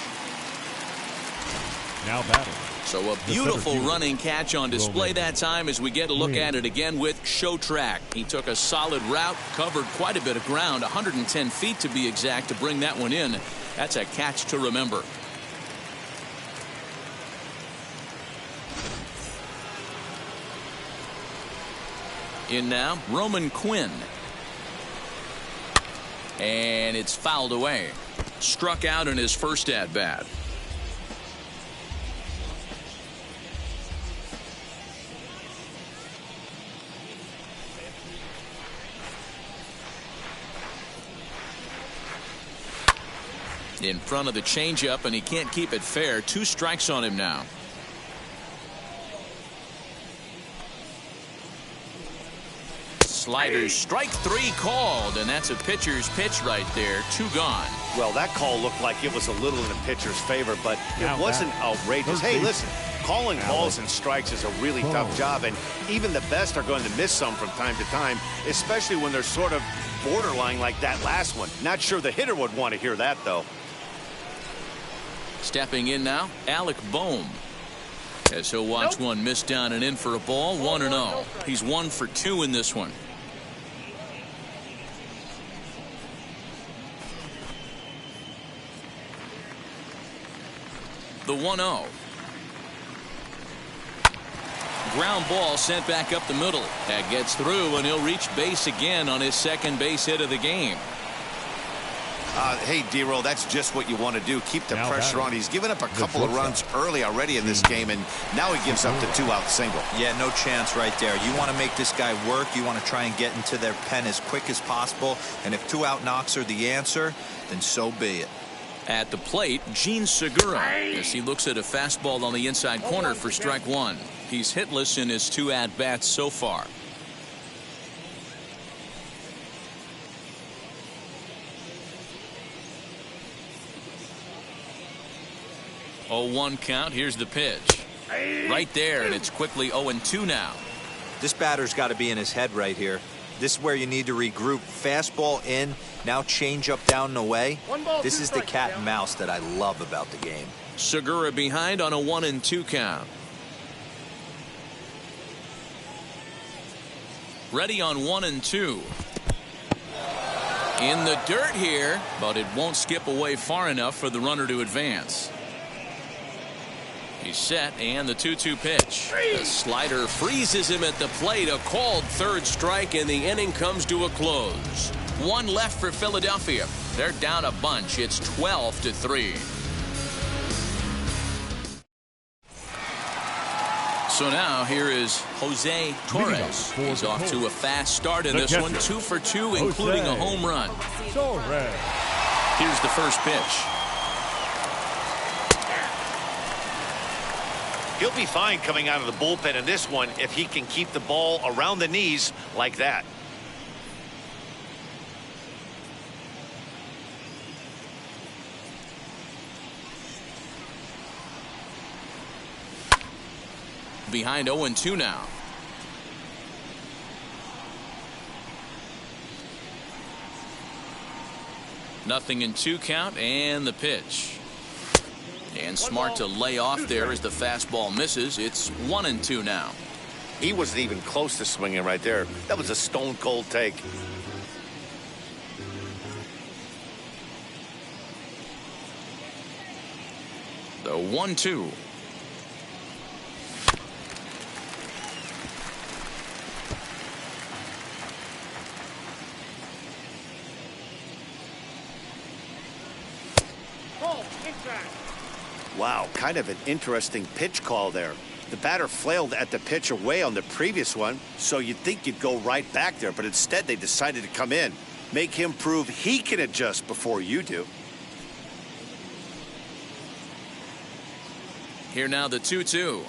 Now batting. So a beautiful running catch on display that time as we get a look at it again with Show Track. He took a solid route, covered quite a bit of ground, 110 feet to be exact, to bring that one in. That's a catch to remember. In now, Roman Quinn. And it's fouled away. Struck out in his first at-bat. In front of the changeup, and he can't keep it fair. 2 strikes on him now. Sliders, strike 3 called, and that's a pitcher's pitch right there. 2 gone. Well, that call looked like it was a little in the pitcher's favor, but it wasn't outrageous. Hey, listen, calling balls and strikes is a really tough job, and even the best are going to miss some from time to time, especially when they're sort of borderline like that last one. Not sure the hitter would want to hear that, though. Stepping in now, Alec Boehm. As he'll watch one miss down and in for a ball, 1-0. He's 1 for 2 in this one. The 1-0. Ground ball sent back up the middle. That gets through, and he'll reach base again on his second base hit of the game. Hey, D-Roll, that's just what you want to do. Keep the pressure on. He's given up a couple of runs early already in this game, and now he gives up the 2-out single. Yeah, no chance right there. You want to make this guy work. You want to try and get into their pen as quick as possible. And if 2-out knocks are the answer, then so be it. At the plate, Gene Segura, as he looks at a fastball on the inside corner for strike 1. He's hitless in his 2 at-bats so far. Oh, 1 count. Here's the pitch. Right there, and it's quickly 0-2 now. This batter's got to be in his head right here. This is where you need to regroup. Fastball in, now change up down and away. This is the cat and mouse that I love about the game. Segura behind on a 1-2 count. Ready on 1-2. In the dirt here, but it won't skip away far enough for the runner to advance. He's set, and the 2-2 pitch. The slider freezes him at the plate. A called 3rd strike, and the inning comes to a close. 1 left for Philadelphia. They're down a bunch. It's 12-3. So now here is Jose Torres. He's off to a fast start in this one. 2 for 2, including a home run. Here's the first pitch. He'll be fine coming out of the bullpen in this one if he can keep the ball around the knees like that. Behind 0-2 now. Nothing in 2 count, and the pitch. And smart to lay off there as the fastball misses. It's 1-2 now. He wasn't even close to swinging right there. That was a stone cold take. The 1-2. Wow, kind of an interesting pitch call there. The batter flailed at the pitch away on the previous one, so you'd think you'd go right back there, but instead they decided to come in. Make him prove he can adjust before you do. Here now the 2-2.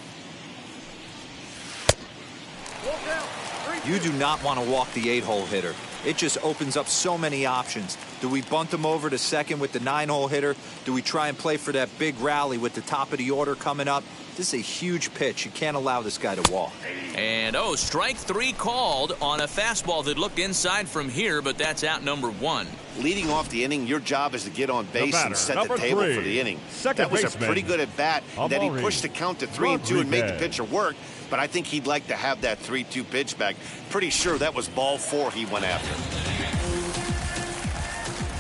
You do not want to walk the 8-hole hitter. It just opens up so many options. Do we bunt him over to second with the 9-hole hitter? Do we try and play for that big rally with the top of the order coming up? This is a huge pitch. You can't allow this guy to walk. And strike 3 called on a fastball that looked inside from here, but that's out number 1. Leading off the inning, your job is to get on base and set the table for the inning. That was a pretty good at bat, and then he pushed the count to 3-2 and made the pitcher work. But I think he'd like to have that 3-2 pitch back. Pretty sure that was ball 4 he went after.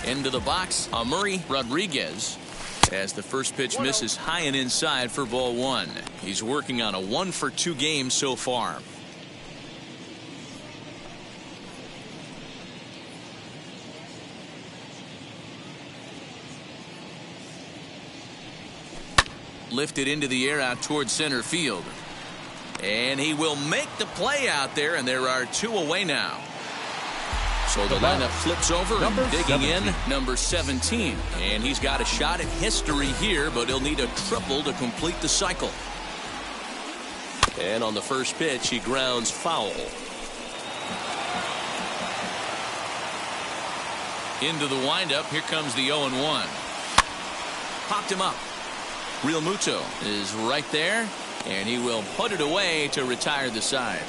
Into the box, Amuri Rodriguez, as the first pitch misses high and inside for ball 1. He's working on a 1-for-2 game so far. Lifted into the air out towards center field. And he will make the play out there, and there are 2 away now. So the lineup flips over and digging in, number 17. And he's got a shot at history here, but he'll need a triple to complete the cycle. And on the first pitch, he grounds foul. Into the windup, here comes the 0-1. Popped him up. Real Muto is right there, and he will put it away to retire the side.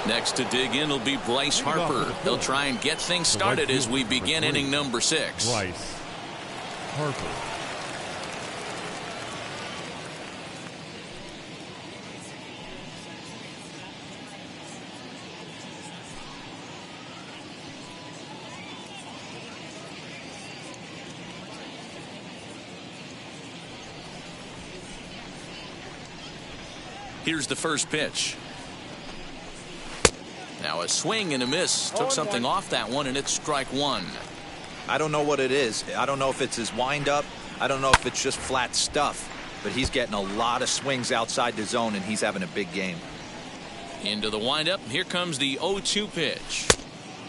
Next to dig in will be Bryce Harper. He'll try and get things started as we begin inning number 6. Bryce Harper. Here's the first pitch. Now a swing and a miss. Took something off that one, and it's strike 1. I don't know what it is. I don't know if it's his windup. I don't know if it's just flat stuff. But he's getting a lot of swings outside the zone, and he's having a big game. Into the windup. Here comes the 0-2 pitch.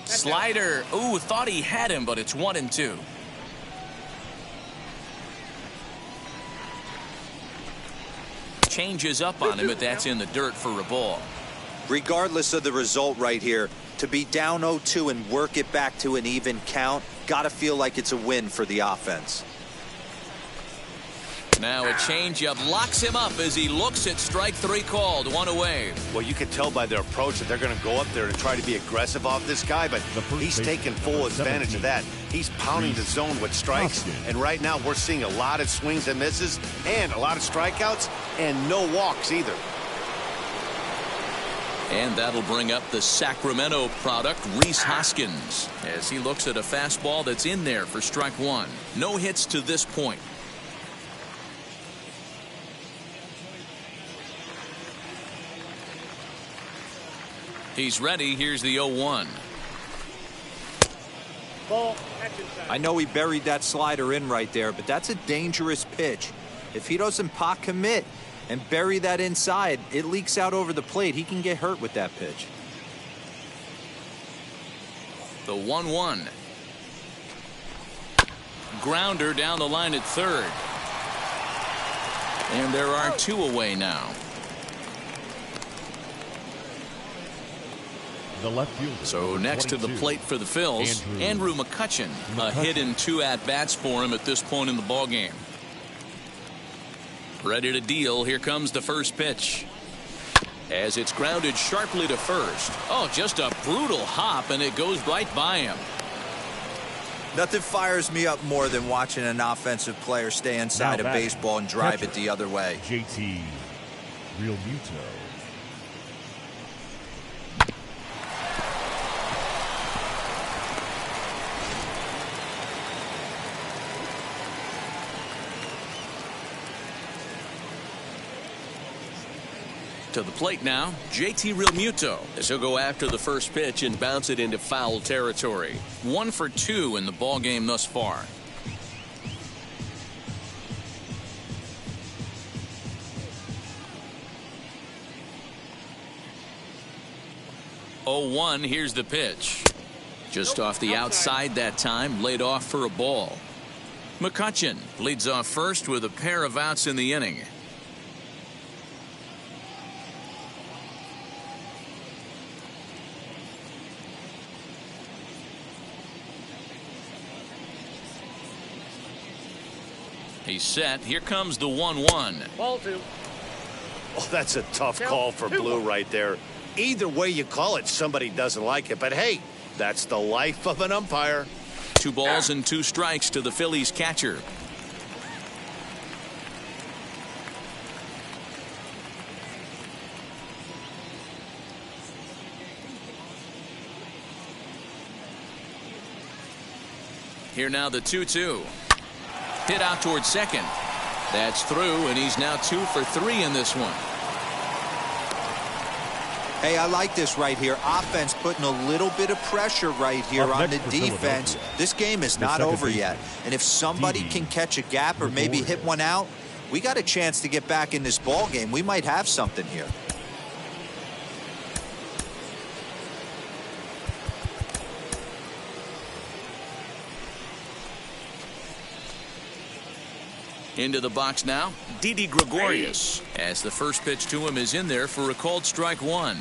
Slider. Ooh, thought he had him, but it's 1-2. Changes up on him, but that's in the dirt for a ball. Regardless of the result right here, to be down 0-2 and work it back to an even count, gotta feel like it's a win for the offense. Now a changeup locks him up as he looks at strike 3 called. 1 away. Well, you can tell by their approach that they're going to go up there and try to be aggressive off this guy, but he's taking full advantage of that. He's pounding the zone with strikes, and right now we're seeing a lot of swings and misses and a lot of strikeouts and no walks either. And that'll bring up the Sacramento product, Rhys Hoskins, as he looks at a fastball that's in there for strike 1. No hits to this point. He's ready. Here's the 0-1. I know he buried that slider in right there, but that's a dangerous pitch. If he doesn't pot commit and bury that inside, it leaks out over the plate. He can get hurt with that pitch. The 1-1. Grounder down the line at third. And there are 2 away now. The left fielder. So next to the plate for the Phils, Andrew McCutchen. A hit and 2 at-bats for him at this point in the ballgame. Ready to deal. Here comes the first pitch. As it's grounded sharply to first. Oh, just a brutal hop, and it goes right by him. Nothing fires me up more than watching an offensive player stay inside a baseball and drive it the other way. JT Real Muto. To the plate now, JT Realmuto, as he'll go after the first pitch and bounce it into foul territory. 1 for 2 in the ballgame thus far. Oh, 1, here's the pitch. Just off the outside that time, laid off for a ball. McCutchen leads off first with a pair of outs in the inning. He's set. Here comes the 1-1. Ball 2. Oh, that's a tough call for Blue right there. Either way you call it, somebody doesn't like it. But hey, that's the life of an umpire. 2 balls and 2 strikes to the Phillies catcher. Here now the 2-2. Hit out towards second. That's through, and he's now 2 for 3 in this one. Hey, I like this right here. Offense putting a little bit of pressure right here on the defense. This game is not over yet. And if somebody can catch a gap or maybe hit one out, we got a chance to get back in this ball game. We might have something here. Into the box now, Didi Gregorius, as the first pitch to him is in there for a called strike 1.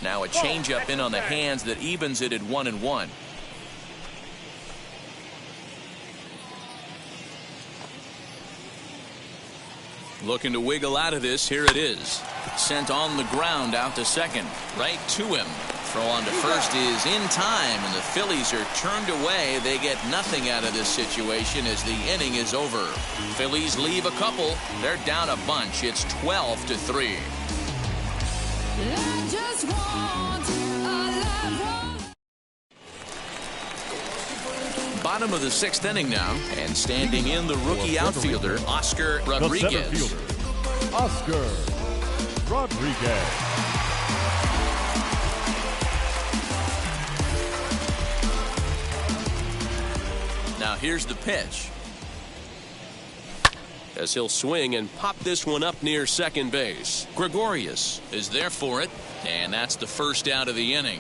Now a changeup in on the hands that evens it at 1-1. Looking to wiggle out of this. Here it is. Sent on the ground out to second. Right to him. Throw on to first is in time, and the Phillies are turned away. They get nothing out of this situation as the inning is over. Phillies leave a couple. They're down a bunch. It's 12-3. Bottom of the 6th inning now, and standing in the rookie outfielder Oscar Rodriguez. The center fielder, Oscar Rodriguez. Now here's the pitch. As he'll swing and pop this one up near second base. Gregorius is there for it, and that's the first out of the inning.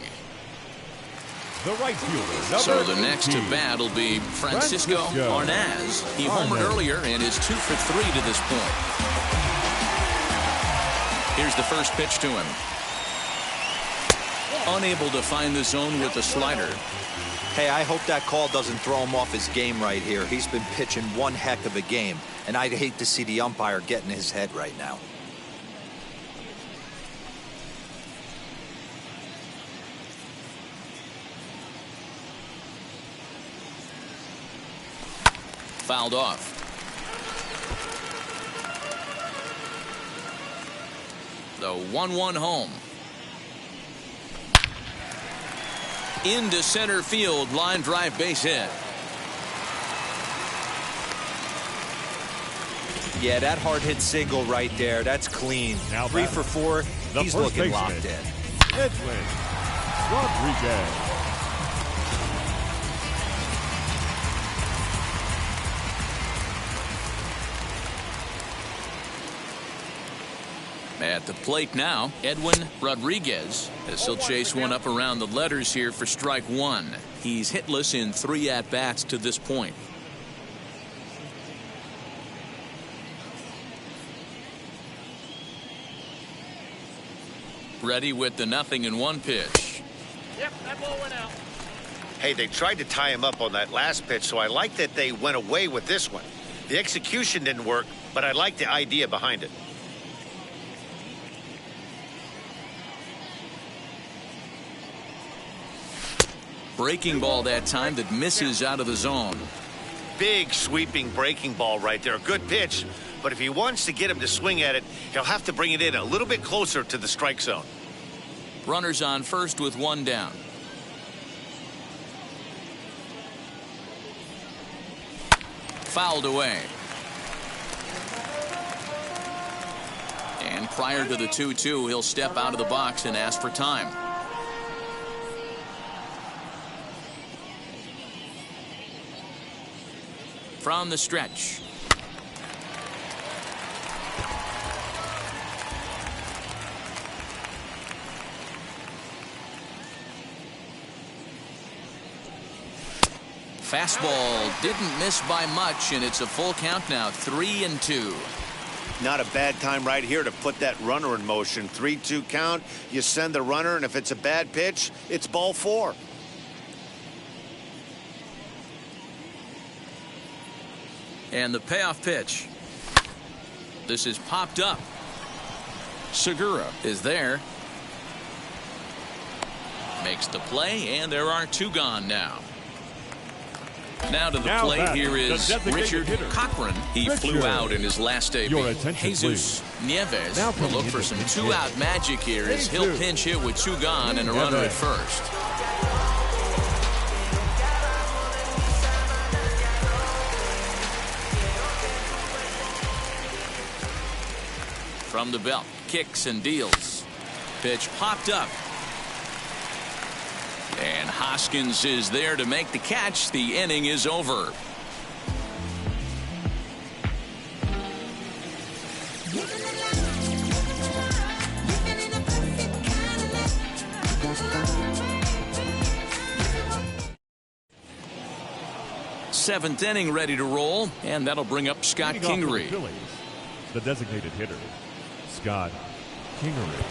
The right fielder, so the next to bat will be Francisco Arnaz. He homered earlier and is 2 for 3 to this point. Here's the first pitch to him. Unable to find the zone with the slider. Hey, I hope that call doesn't throw him off his game right here. He's been pitching one heck of a game, and I'd hate to see the umpire get in his head right now. Fouled off. The 1-1 home. Into center field, line drive, base hit. Yeah, that hard hit single right there. That's clean. Now 3 for 4. He's looking locked in. Edwin Rodriguez. At the plate now, Edwin Rodriguez, as he'll chase one up around the letters here for strike 1. He's hitless in 3 at-bats to this point. Ready with the 0-1 pitch. Yep, that ball went out. Hey, they tried to tie him up on that last pitch, so I like that they went away with this one. The execution didn't work, but I like the idea behind it. Breaking ball that time that misses out of the zone. Big sweeping breaking ball right there. Good pitch. But if he wants to get him to swing at it, he'll have to bring it in a little bit closer to the strike zone. Runners on first with 1 down. Fouled away. And prior to the 2-2, he'll step out of the box and ask for time. from the stretch. Fastball didn't miss by much, and it's a full count now, 3-2. Not a bad time right here to put that runner in motion. 3-2 count. You send the runner, and if it's a bad pitch, it's ball 4. And the payoff pitch. This is popped up. Segura is there. Makes the play, and there are 2 gone now. Now to the plate here is Richard Cochran. He flew out in his last debut. Jesus Nieves will look for some 2-out magic here as he'll pinch hit with 2 gone and a runner at first. From the belt, kicks and deals. Pitch popped up. And Hoskins is there to make the catch. The inning is over. Seventh inning ready to roll, and that'll bring up Scott Kingery. The designated hitter, Scott Kingery.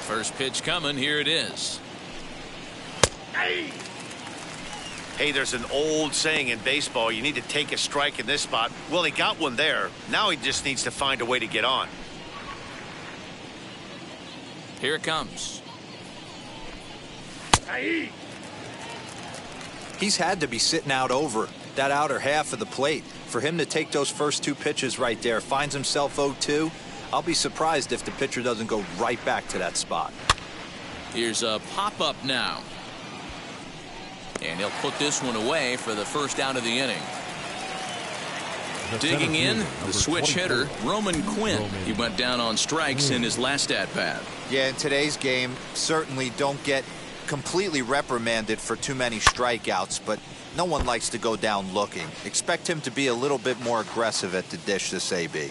First pitch coming. Here it is. Hey, there's an old saying in baseball, you need to take a strike in this spot. Well, he got one there. Now he just needs to find a way to get on. Here it comes. He's had to be sitting out over that outer half of the plate. For him to take those first 2 pitches right there, finds himself 0-2. I'll be surprised if the pitcher doesn't go right back to that spot. Here's a pop-up now. And he'll put this one away for the first out of the inning. Digging in, the switch hitter, Roman Quinn. He went down on strikes in his last at-bat. Yeah, in today's game, certainly don't get completely reprimanded for too many strikeouts, but no one likes to go down looking. Expect him to be a little bit more aggressive at the dish this AB.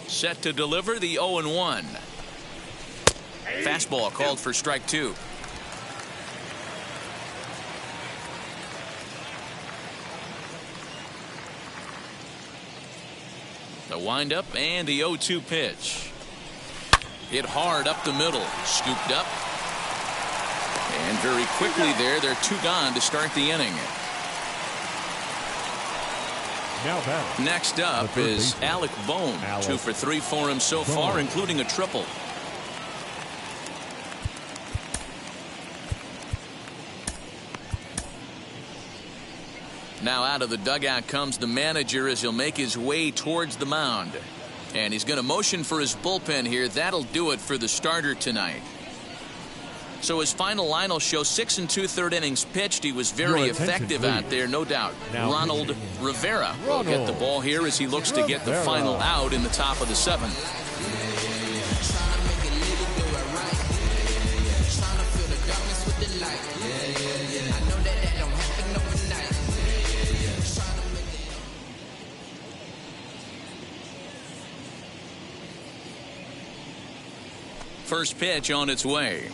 Set to deliver the 0-1. Fastball called for strike 2. The windup and the 0-2 pitch. Hit hard up the middle. Scooped up. And very quickly there, they're 2 gone to start the inning. Next up is Alec Bohm. 2 for 3 for him so far, including a triple. Now out of the dugout comes the manager as he'll make his way towards the mound. And he's going to motion for his bullpen here. That'll do it for the starter tonight. So his final line will show 6 2/3 innings pitched. He was very effective out there, no doubt. Ronald Rivera will get the ball here as he looks to get the final out in the top of the 7th. First pitch on its way.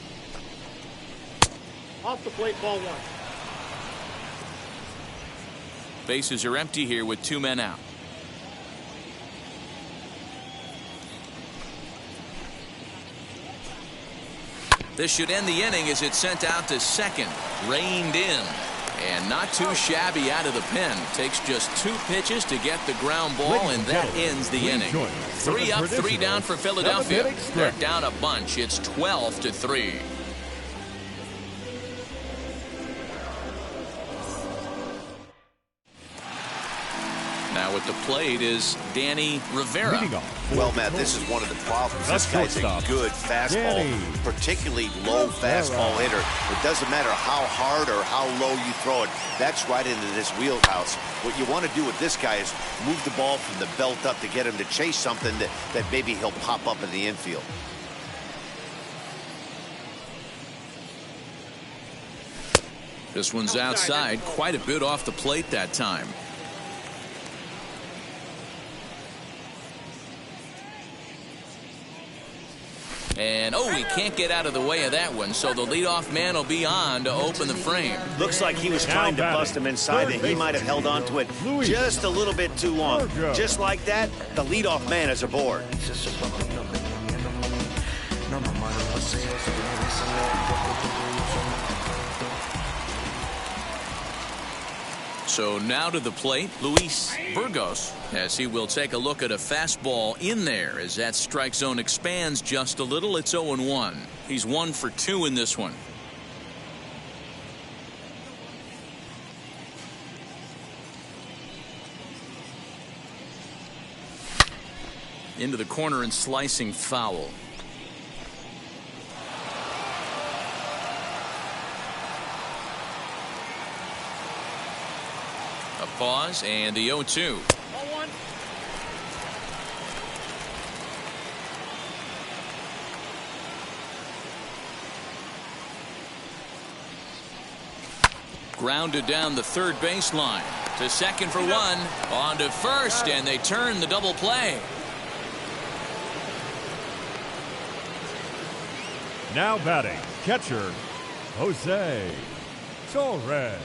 Off the plate, ball 1. Bases are empty here with 2 men out. This should end the inning as it's sent out to second. Reined in. And not too shabby out of the pen. Takes just 2 pitches to get the ground ball, and that ends the inning. 3 up, 3 down for Philadelphia. They're down a bunch. It's 12-3. Now at the plate is Danny Rivera. Well, Matt, this is one of the problems. This guy's a good fastball, particularly low fastball hitter. It doesn't matter how hard or how low you throw it. That's right into this wheelhouse. What you want to do with this guy is move the ball from the belt up to get him to chase something that maybe he'll pop up in the infield. This one's outside, quite a bit off the plate that time. And, oh, he can't get out of the way of that one, so the leadoff man will be on to open the frame. Looks like he was trying to bust him inside, and he might have held on to it just a little bit too long. Just like that, the leadoff man is aboard. So now to the plate, Luis Burgos, as he will take a look at a fastball in there as that strike zone expands just a little. It's 0-1. He's 1 for 2 in this one. Into the corner and slicing foul. A pause and the 0-2. Grounded down the third baseline to second for one, on to first, and they turn the double play. Now batting, catcher, Jose Torres.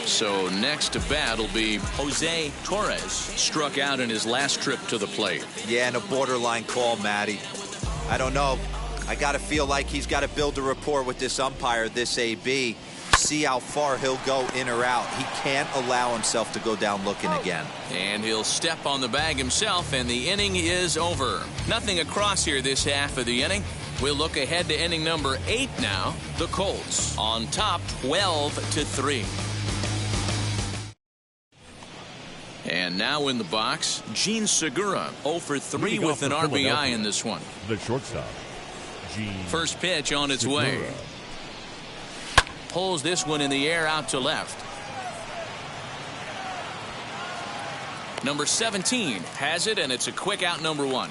So next to bat will be Jose Torres. Struck out in his last trip to the plate. Yeah, and a borderline call, Matty. I don't know. I got to feel like he's got to build a rapport with this umpire, this AB. See how far he'll go in or out. He can't allow himself to go down looking again. And he'll step on the bag himself, and the inning is over. Nothing across here this half of the inning. We'll look ahead to inning number 8 now. The Colts on top 12-3. And now in the box, Gene Segura 0 for 3 with an RBI in this one. The shortstop, Gene. First pitch on its Segura. way. Pulls this one in the air out to left. Number 17 has it, and it's a quick out, number 1.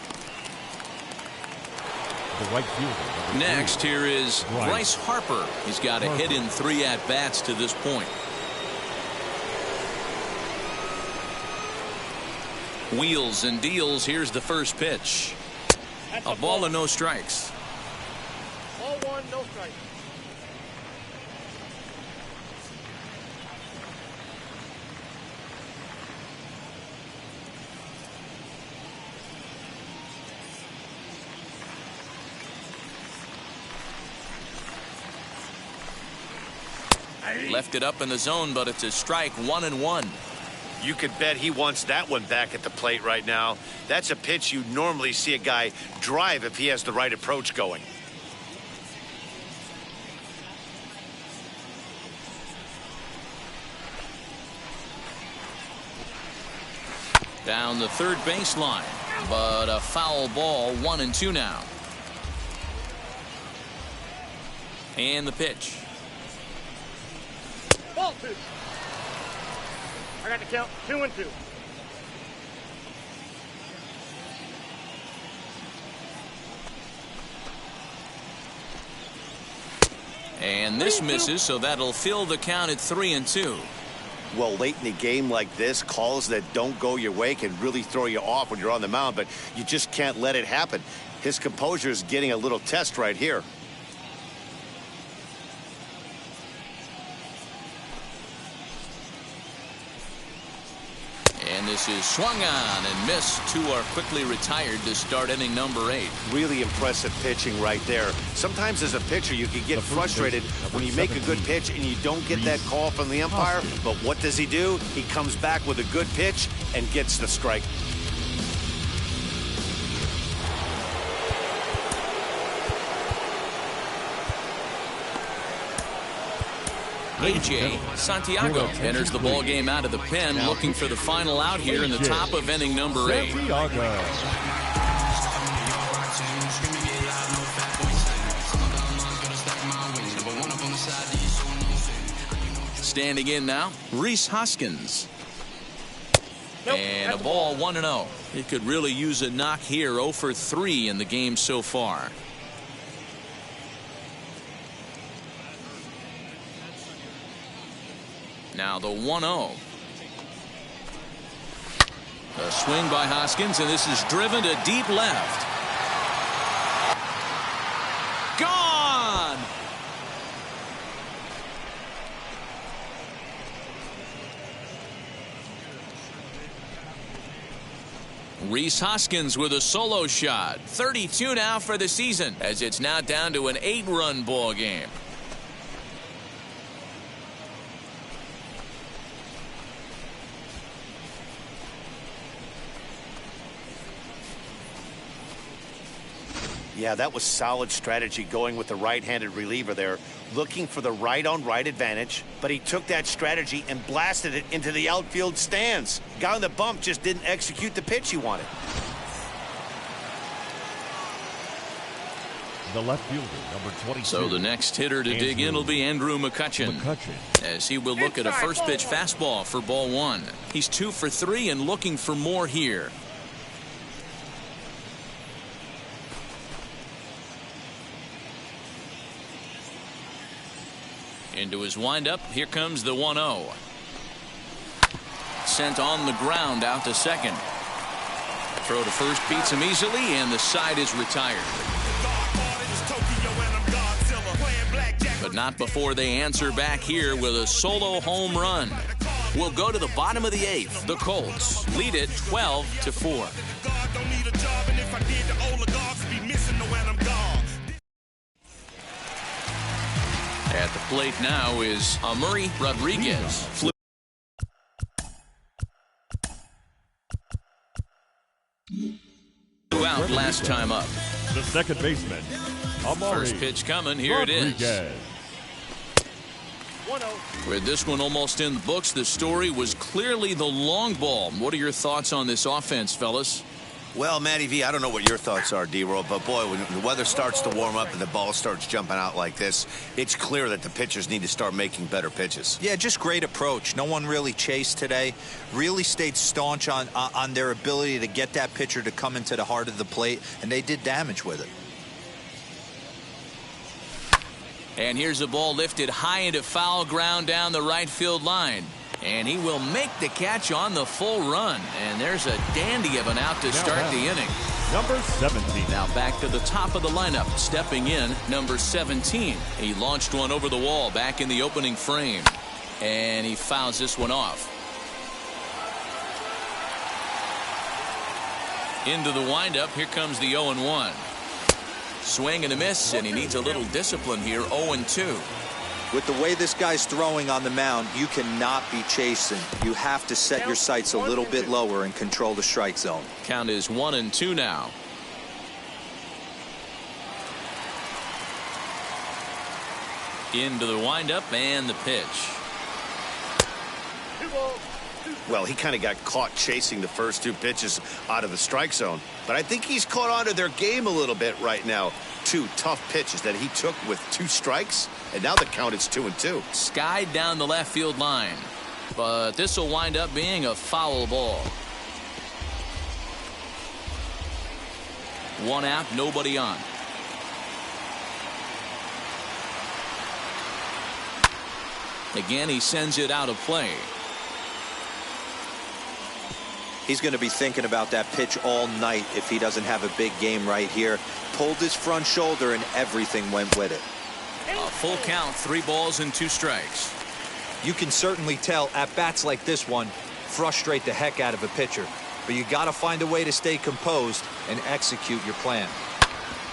The right fielder. Next, here is Bryce Harper. He's got a hit in 3 at-bats to this point. Wheels and deals. Here's the first pitch. A ball and no strikes. Ball 1, no strikes. Left it up in the zone, but it's a strike, 1-1. You could bet he wants that one back at the plate right now. That's a pitch you normally see a guy drive if he has the right approach going. Down the third baseline, but a foul ball, 1-2 now. And the pitch. Ball 2. I got to count 2-2. And this misses, so that'll fill the count at 3-2. Well, late in a game like this, calls that don't go your way can really throw you off when you're on the mound, but you just can't let it happen. His composure is getting a little test right here. And this is swung on and missed. 2 are quickly retired to start inning number 8. Really impressive pitching right there. Sometimes as a pitcher you can get frustrated when you make a good pitch and you don't get that call from the umpire. But what does he do? He comes back with a good pitch and gets the strike. A.J. Santiago enters the ball game out of the pen, looking for the final out here in the top of inning number 8. Standing in now, Rhys Hoskins. And a ball, 1-0. He could really use a knock here. 0 for 3 in the game so far. Now the 1-0. A swing by Hoskins, and this is driven to deep left. Gone! Rhys Hoskins with a solo shot. 32 now for the season, as it's now down to an 8-run ball game. Yeah, that was solid strategy going with the right-handed reliever there, looking for the right-on-right advantage, but he took that strategy and blasted it into the outfield stands. Guy on the bump just didn't execute the pitch he wanted. The left fielder, number 22. So the next hitter to dig in will be Andrew McCutchen, as he will look at a first pitch fastball for ball 1. He's 2 for 3 and looking for more here. Into his windup, here comes the 1-0. Sent on the ground out to second. Throw to first beats him easily, and the side is retired. But not before they answer back here with a solo home run. We'll go to the bottom of the 8th. The Colts lead it 12-4. At the plate now is Amuri Rodriguez. Flew out last time up. The second baseman, Amuri. First pitch coming. Here Rodriguez. it is. With this one almost in the books, the story was clearly the long ball. What are your thoughts on this offense, fellas? Well, Matty V, I don't know what your thoughts are, D-Roll, but boy, when the weather starts to warm up and the ball starts jumping out like this, it's clear that the pitchers need to start making better pitches. Yeah, just great approach. No one really chased today. Really stayed staunch on their ability to get that pitcher to come into the heart of the plate, and they did damage with it. And here's a ball lifted high into foul ground down the right field line. And he will make the catch on the full run. And there's a dandy of an out to start the inning. Number 17. Now back to the top of the lineup. Stepping in, number 17. He launched one over the wall back in the opening frame. And he fouls this one off. Into the windup. Here comes the 0-1. Swing and a miss, and he needs a little discipline here. 0-2. With the way this guy's throwing on the mound, you cannot be chasing. You have to set your sights a little bit lower and control the strike zone. Count is 1-2 now. Into the windup and the pitch. Well, he kind of got caught chasing the first 2 pitches out of the strike zone. But I think he's caught on to their game a little bit right now. 2 tough pitches that he took with 2 strikes, and now the count is 2-2. Skied down the left field line. But this will wind up being a foul ball. 1 out, nobody on. Again, he sends it out of play. He's going to be thinking about that pitch all night if he doesn't have a big game right here. Pulled his front shoulder and everything went with it. A full count, 3 balls and 2 strikes. You can certainly tell at bats like this one frustrate the heck out of a pitcher. But you got to find a way to stay composed and execute your plan.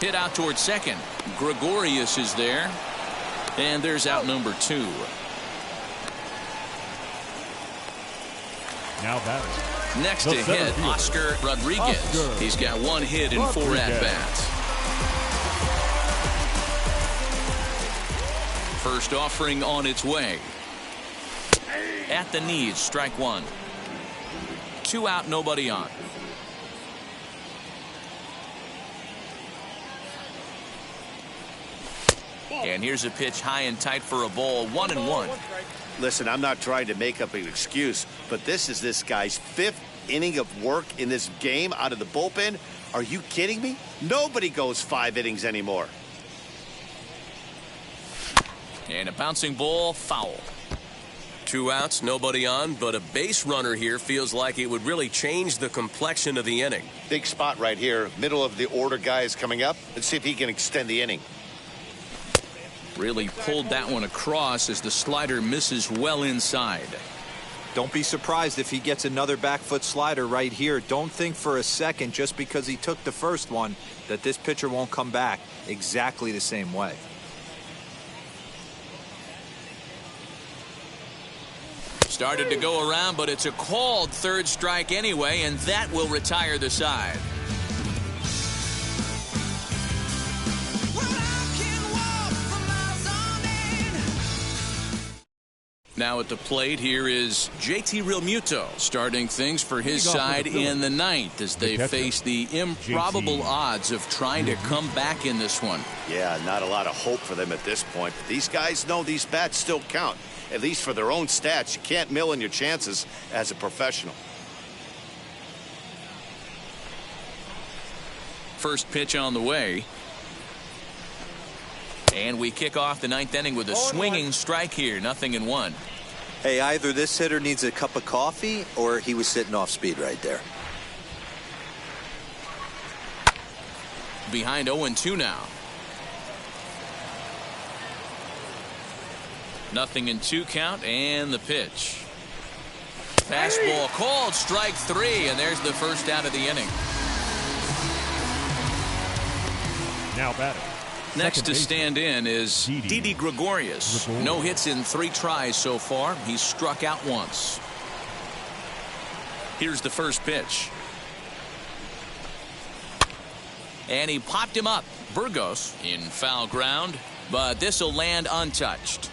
Hit out towards second. Gregorius is there. And there's out number 2. Now batting. Next to hit, Oscar Rodriguez. He's got 1 hit and 4 at-bats. First offering on its way. At the knees, strike 1. 2 out, nobody on. And here's a pitch high and tight for a ball. 1-1. Listen, I'm not trying to make up an excuse, but this is this guy's 5th inning of work in this game out of the bullpen. Are you kidding me? Nobody goes 5 innings anymore. And a bouncing ball, foul. 2 outs, nobody on, but a base runner here feels like it would really change the complexion of the inning. Big spot right here. Middle of the order guy is coming up. Let's see if he can extend the inning. Really pulled that one across as the slider misses well inside. Don't be surprised if he gets another back foot slider right here. Don't think for a second, just because he took the first one, that this pitcher won't come back exactly the same way. Started to go around, but it's a called third strike anyway, and that will retire the side. Now at the plate here is JT Realmuto, starting things for his side in the ninth as they face the improbable odds of trying to come back in this one. Yeah, not a lot of hope for them at this point, but these guys know these bats still count. At least for their own stats. You can't mill in your chances as a professional. First pitch on the way. And we kick off the ninth inning with a swinging strike here. 0-1. Hey, either this hitter needs a cup of coffee or he was sitting off speed right there. Behind 0-2 now. 0-2 count, and the pitch. Fastball called, strike 3, and there's the first out of the inning. Now batting. Next to stand in is Didi Gregorius. No hits in 3 tries so far. He's struck out once. Here's the first pitch. And he popped him up. Burgos in foul ground, but this will land untouched.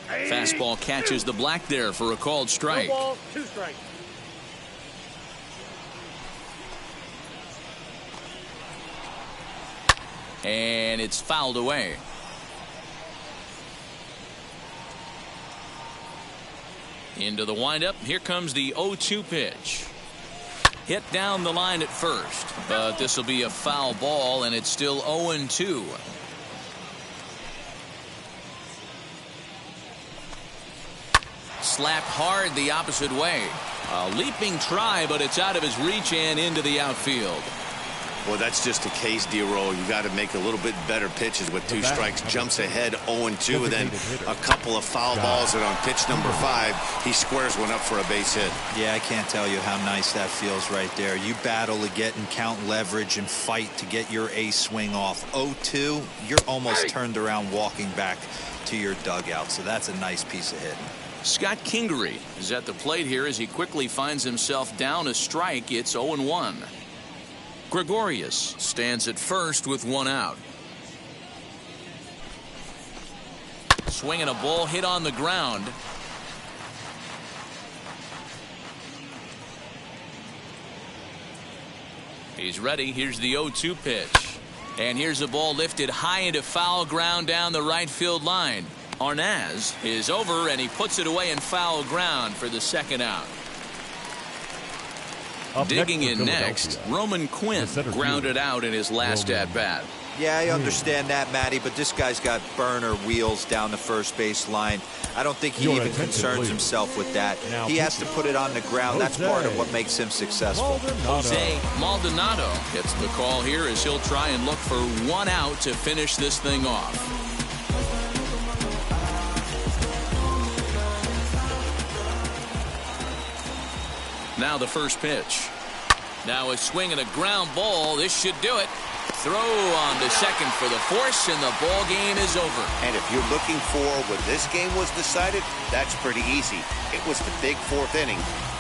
Fastball catches the black there for a called strike. 2 strikes. And it's fouled away. Into the windup. Here comes the 0-2 pitch. Hit down the line at first, but this will be a foul ball, and it's still 0-2. Slapped hard the opposite way. A leaping try, but it's out of his reach and into the outfield. Well, that's just a case, D-Roll. You got to make a little bit better pitches with 2 strikes. Jumps ahead 0-2, and then a couple of foul balls, and on pitch number 5, he squares one up for a base hit. Yeah, I can't tell you how nice that feels right there. You battle to get and count leverage and fight to get your ace swing off. 0-2, you're almost turned around walking back to your dugout, so that's a nice piece of hitting. Scott Kingery is at the plate here as he quickly finds himself down a strike. It's 0-1. Gregorius stands at first with 1 out. Swinging a ball hit on the ground. He's ready. Here's the 0-2 pitch. And here's a ball lifted high into foul ground down the right field line. Arnaz is over, and he puts it away in foul ground for the second out. Digging in next, Roman Quinn grounded out in his last at-bat. Yeah, I understand that, Matty, but this guy's got burner wheels down the first base line. I don't think he even concerns himself with that. He has to put it on the ground. That's part of what makes him successful. Jose Maldonado gets the call here as he'll try and look for 1 out to finish this thing off. Now the first pitch. Now a swing and a ground ball. This should do it. Throw on to second for the force, and the ball game is over. And if you're looking for when this game was decided, that's pretty easy. It was the big 4th inning.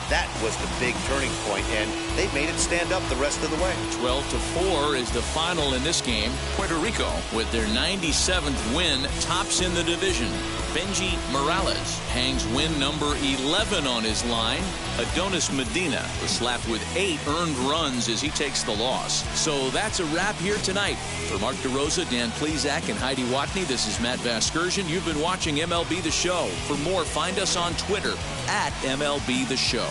That was the big turning point, and they made it stand up the rest of the way. 12-4 is the final in this game. Puerto Rico, with their 97th win, tops in the division. Benji Morales hangs win number 11 on his line. Adonis Medina was slapped with 8 earned runs as he takes the loss. So that's a wrap here tonight. For Mark DeRosa, Dan Plesac, and Heidi Watney, this is Matt Vasgersian. You've been watching MLB The Show. For more, find us on Twitter at MLB The Show.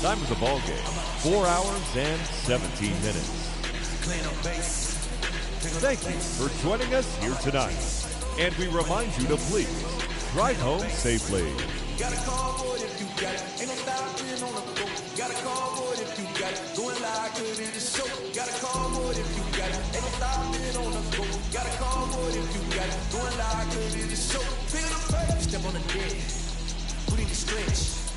Time of the ball game, 4 hours and 17 minutes. Thank you for joining us here tonight. And we remind you to please drive home safely. Got a cardboard if you got it. Ain't no stopping on the go. Got a cardboard if you got it. Going live, good in the show. Got a cardboard if you got it. Ain't no stopping on the go. Got a cardboard if you got it. Going live, good in the show. Feel the pain. Step on the deck. Put in the stretch.